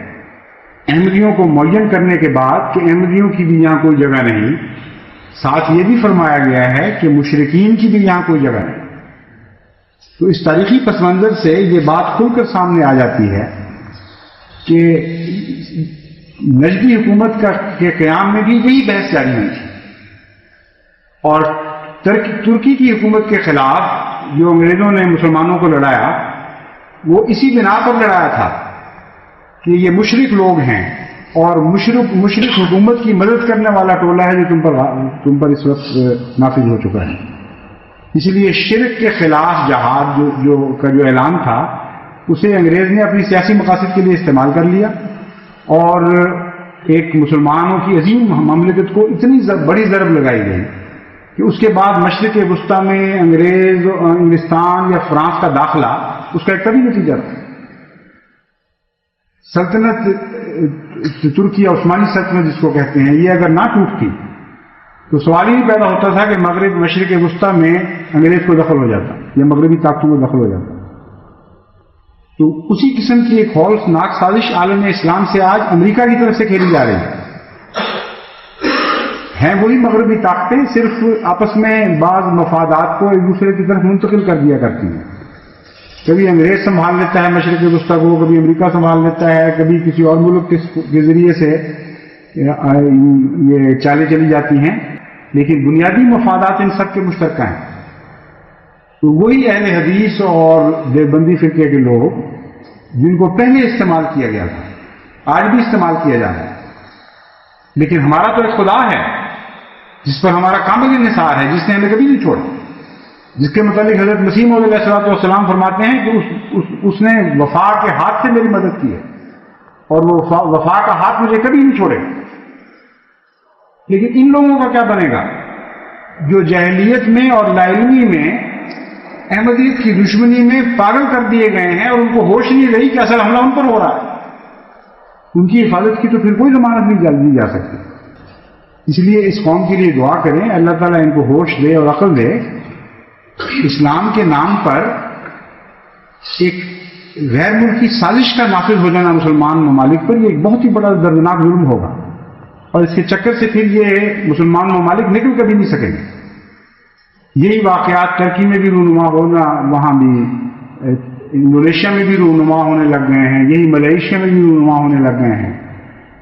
احمدیوں کو معین کرنے کے بعد کہ احمدیوں کی بھی یہاں کوئی جگہ نہیں, ساتھ یہ بھی فرمایا گیا ہے کہ مشرکین کی بھی یہاں کوئی جگہ نہیں. تو اس تاریخی پس منظر سے یہ بات کھل کر سامنے آ جاتی ہے کہ نجدی حکومت کے قیام میں بھی یہی بحث جاری ہوئی تھی, اور ترکی کی حکومت کے خلاف جو انگریزوں نے مسلمانوں کو لڑایا وہ اسی بنا پر لڑایا تھا کہ یہ مشرک لوگ ہیں اور مشرک حکومت کی مدد کرنے والا ٹولہ ہے جو تم پر اس وقت نافذ ہو چکا ہے. اس لیے شرک کے خلاف جہاد جو اعلان تھا اسے انگریز نے اپنی سیاسی مقاصد کے لیے استعمال کر لیا, اور ایک مسلمانوں کی عظیم مملکت کو اتنی بڑی ضرب لگائی گئی کہ اس کے بعد مشرق وسطیٰ میں انگلستان یا فرانس کا داخلہ اس کا ایک طبی نتیجہ تھا. سلطنت ترکی یا عثمانی سلطنت جس کو کہتے ہیں, یہ اگر نہ ٹوٹتی تو سوال ہی پیدا ہوتا تھا کہ مشرق وسطیٰ میں انگریز کو دخل ہو جاتا یا مغربی طاقتوں کو دخل ہو جاتا. تو اسی قسم کی ایک ہولناک سازش عالم اسلام سے آج امریکہ کی طرف سے کھیلی جا رہی ہے. ہیں وہی مغربی طاقتیں, صرف آپس میں بعض مفادات کو ایک دوسرے کی طرف منتقل کر دیا کرتی ہیں. کبھی انگریز سنبھال لیتا ہے مشرق وسطیٰ کو, کبھی امریکہ سنبھال لیتا ہے, کبھی کسی اور ملک کے ذریعے سے یہ چالیں چلی جاتی ہیں, لیکن بنیادی مفادات ان سب کے مشترکہ ہیں. تو وہی اہل حدیث اور دیوبندی فرقے کے لوگ جن کو پہلے استعمال کیا گیا تھا آج بھی استعمال کیا جا رہا ہے. لیکن ہمارا تو ایک خدا ہے جس پر ہمارا کامل انحصار ہے, جس نے ہمیں کبھی نہیں چھوڑا, جس کے متعلق حضرت مسیح موعود علیہ السلام فرماتے ہیں کہ اس نے وفا کے ہاتھ سے میری مدد کی ہے اور وہ وفا کا ہاتھ مجھے کبھی نہیں چھوڑے. لیکن ان لوگوں کا کیا بنے گا جو جاہلیت میں اور لاعلمی میں احمدیت کی دشمنی میں پاگل کر دیے گئے ہیں اور ان کو ہوش نہیں رہی کہ اصل حملہ ان پر ہو رہا ہے. ان کی حفاظت کی تو پھر کوئی ضمانت نہیں دی جا سکتی. اس لیے اس قوم کے لیے دعا کریں, اللہ تعالیٰ ان کو ہوش دے اور عقل دے. اسلام کے نام پر ایک غیر ملکی سازش کا نافذ ہو جانا مسلمان ممالک پر یہ ایک بہت ہی بڑا دردناک ظلم ہوگا, اور اس کے چکر سے پھر یہ مسلمان ممالک نکل کبھی نہیں سکیں گے. یہی واقعات ترکی میں بھی رونما ہونا, وہاں بھی انڈونیشیا میں بھی رونما ہونے لگ گئے ہیں, یہی ملیشیا میں بھی رونما ہونے لگ گئے ہیں,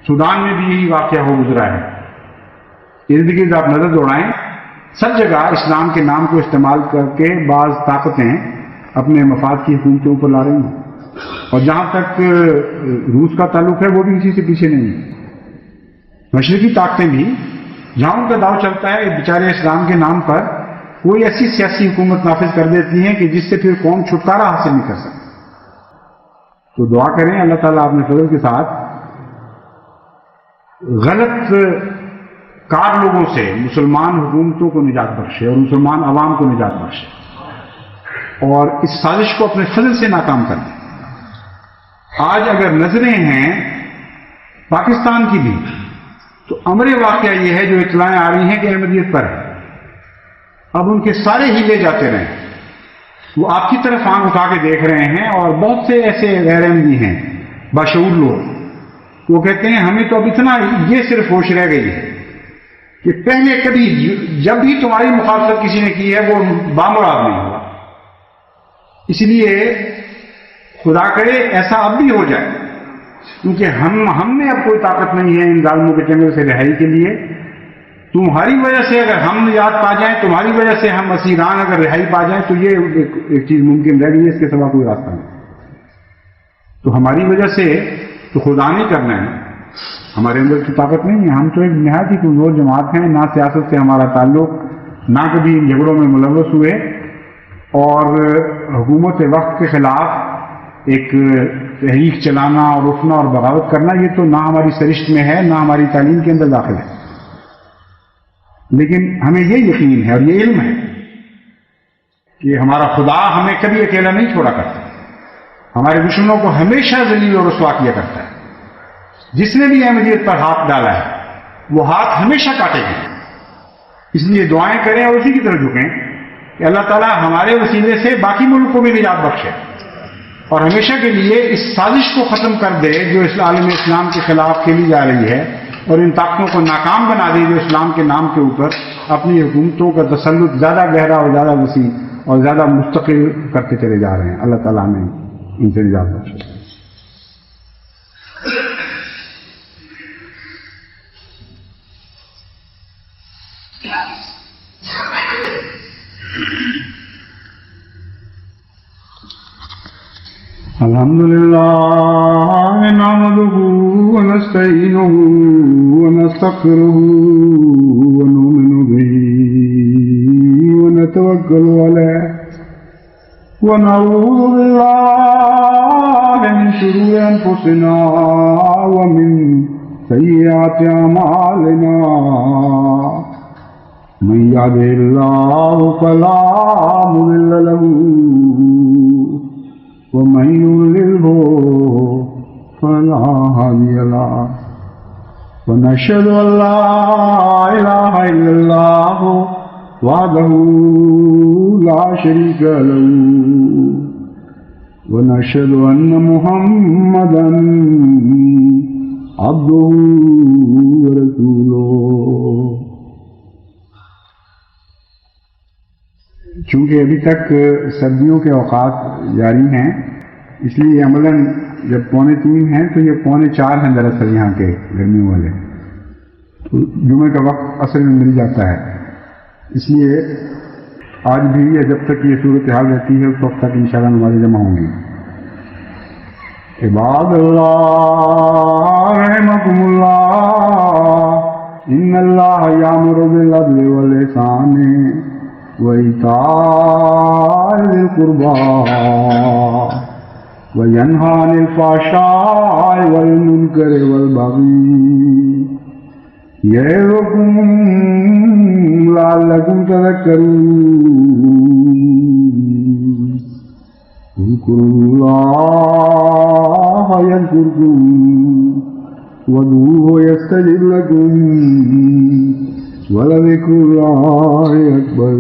سودان میں بھی یہی واقعہ ہو گزرا ہے. ارد گرد آپ نظر دوڑائیں, سب جگہ اسلام کے نام کو استعمال کر کے بعض طاقتیں اپنے مفاد کی حکومتوں پر لا رہی ہیں, اور جہاں تک روس کا تعلق ہے وہ بھی کسی سے پیچھے نہیں ہے. مشرقی طاقتیں بھی جہاں ان کا داؤ چلتا ہے بیچارے اسلام کے نام پر کوئی ایسی سیاسی حکومت نافذ کر دیتی ہیں کہ جس سے پھر قوم چھٹکارا حاصل نہیں کر سکتی. تو دعا کریں اللہ تعالیٰ اپنے فضل کے ساتھ غلط کار لوگوں سے مسلمان حکومتوں کو نجات بخشے اور مسلمان عوام کو نجات بخشے اور اس سازش کو اپنے فضل سے ناکام کر دیں. آج اگر نظریں ہیں پاکستان کی بھی تو امر واقعہ یہ ہے جو اطلاعیں آ رہی ہیں کہ احمدیت پر ہے. اب ان کے سارے ہیلے جاتے رہے, وہ آپ کی طرف آنکھ اٹھا کے دیکھ رہے ہیں اور بہت سے ایسے غیر احمدی ہیں باشعور لوگ, وہ کہتے ہیں ہمیں تو اب اتنا یہ صرف ہوش رہ گئی ہے کہ پہلے کبھی جب بھی تمہاری مخالفت کسی نے کی ہے وہ بامراد نہیں ہوا, اس لیے خدا کرے ایسا اب بھی ہو جائے, کیونکہ ہم میں اب کوئی طاقت نہیں ہے ان ظالموں کے چنگل سے رہائی کے لیے. تمہاری وجہ سے اگر ہم نجات پا جائیں, تمہاری وجہ سے ہم اسیران اگر رہائی پا جائیں تو یہ ایک چیز ممکن رہ گئی ہے, اس کے سوا کوئی راستہ نہیں. تو ہماری وجہ سے تو خدا نہیں کرنا ہے, ہمارے اندر تو طاقت نہیں ہے. ہم تو ایک نہایت ہی کمزور جماعت ہیں, نہ سیاست سے ہمارا تعلق, نہ کبھی ان جھگڑوں میں ملوث ہوئے, اور حکومت وقت کے خلاف ایک تحریک چلانا اور اٹھنا اور بغاوت کرنا یہ تو نہ ہماری سرشت میں ہے, نہ ہماری تعلیم کے اندر داخل ہے. لیکن ہمیں یہ یقین ہے اور یہ علم ہے کہ ہمارا خدا ہمیں کبھی اکیلا نہیں چھوڑا کرتا, ہمارے دشمنوں کو ہمیشہ ذلیل اور رسوا کیا کرتا ہے. جس نے بھی احمدیت پر ہاتھ ڈالا ہے وہ ہاتھ ہمیشہ کاٹے گا. اس لیے دعائیں کریں اور اسی کی طرف جھکیں کہ اللہ تعالیٰ ہمارے وسیلے سے باقی ملک کو بھی نجات بخشے اور ہمیشہ کے لیے اس سازش کو ختم کر دے جو اس عالم اسلام کے خلاف کھیلی جا رہی ہے, اور ان طاقتوں کو ناکام بنا دے جو اسلام کے نام کے اوپر اپنی حکومتوں کا تسلط زیادہ گہرا اور زیادہ وسیع اور زیادہ مستقل کرتے چلے جا رہے ہیں. اللہ تعالیٰ نے ان سے نجات بخشے. الحمدللہ نحمدہ ونستعینہ ونستغفرہ ونؤمن بہ ونتوکل علیہ ونعوذ باللہ من شرور انفسنا ومن سیئات اعمالنا من یهده اللہ فلا مضل له ومن يضلله فلا هادي له ونشهد أن لا إله إلا الله وحده لا شريك له ونشهد أن محمدا عبده ورسوله. چونکہ ابھی تک سردیوں کے اوقات جاری ہیں, اس لیے عملاً جب 2:45 ہیں تو یہ 3:45 ہیں دراصل یہاں کے گرمیوں والے, تو جمعے کا وقت اصل میں مل جاتا ہے. اس لیے آج بھی جب تک یہ صورتحال رہتی ہے اس وقت تک انشاءاللہ نمازیں جمع ہوں گی. عباد اللہ رحمکم اللہ, ان اللہ یامر بالعدل والإحسان وإيتاء ذي القربى وينهى عن الفحشاء والمنكر والبغي يعظكم لعلكم تذكرون. اذكروا الله يذكركم وادعوه يستجب لكم ولذكر الله أكبر.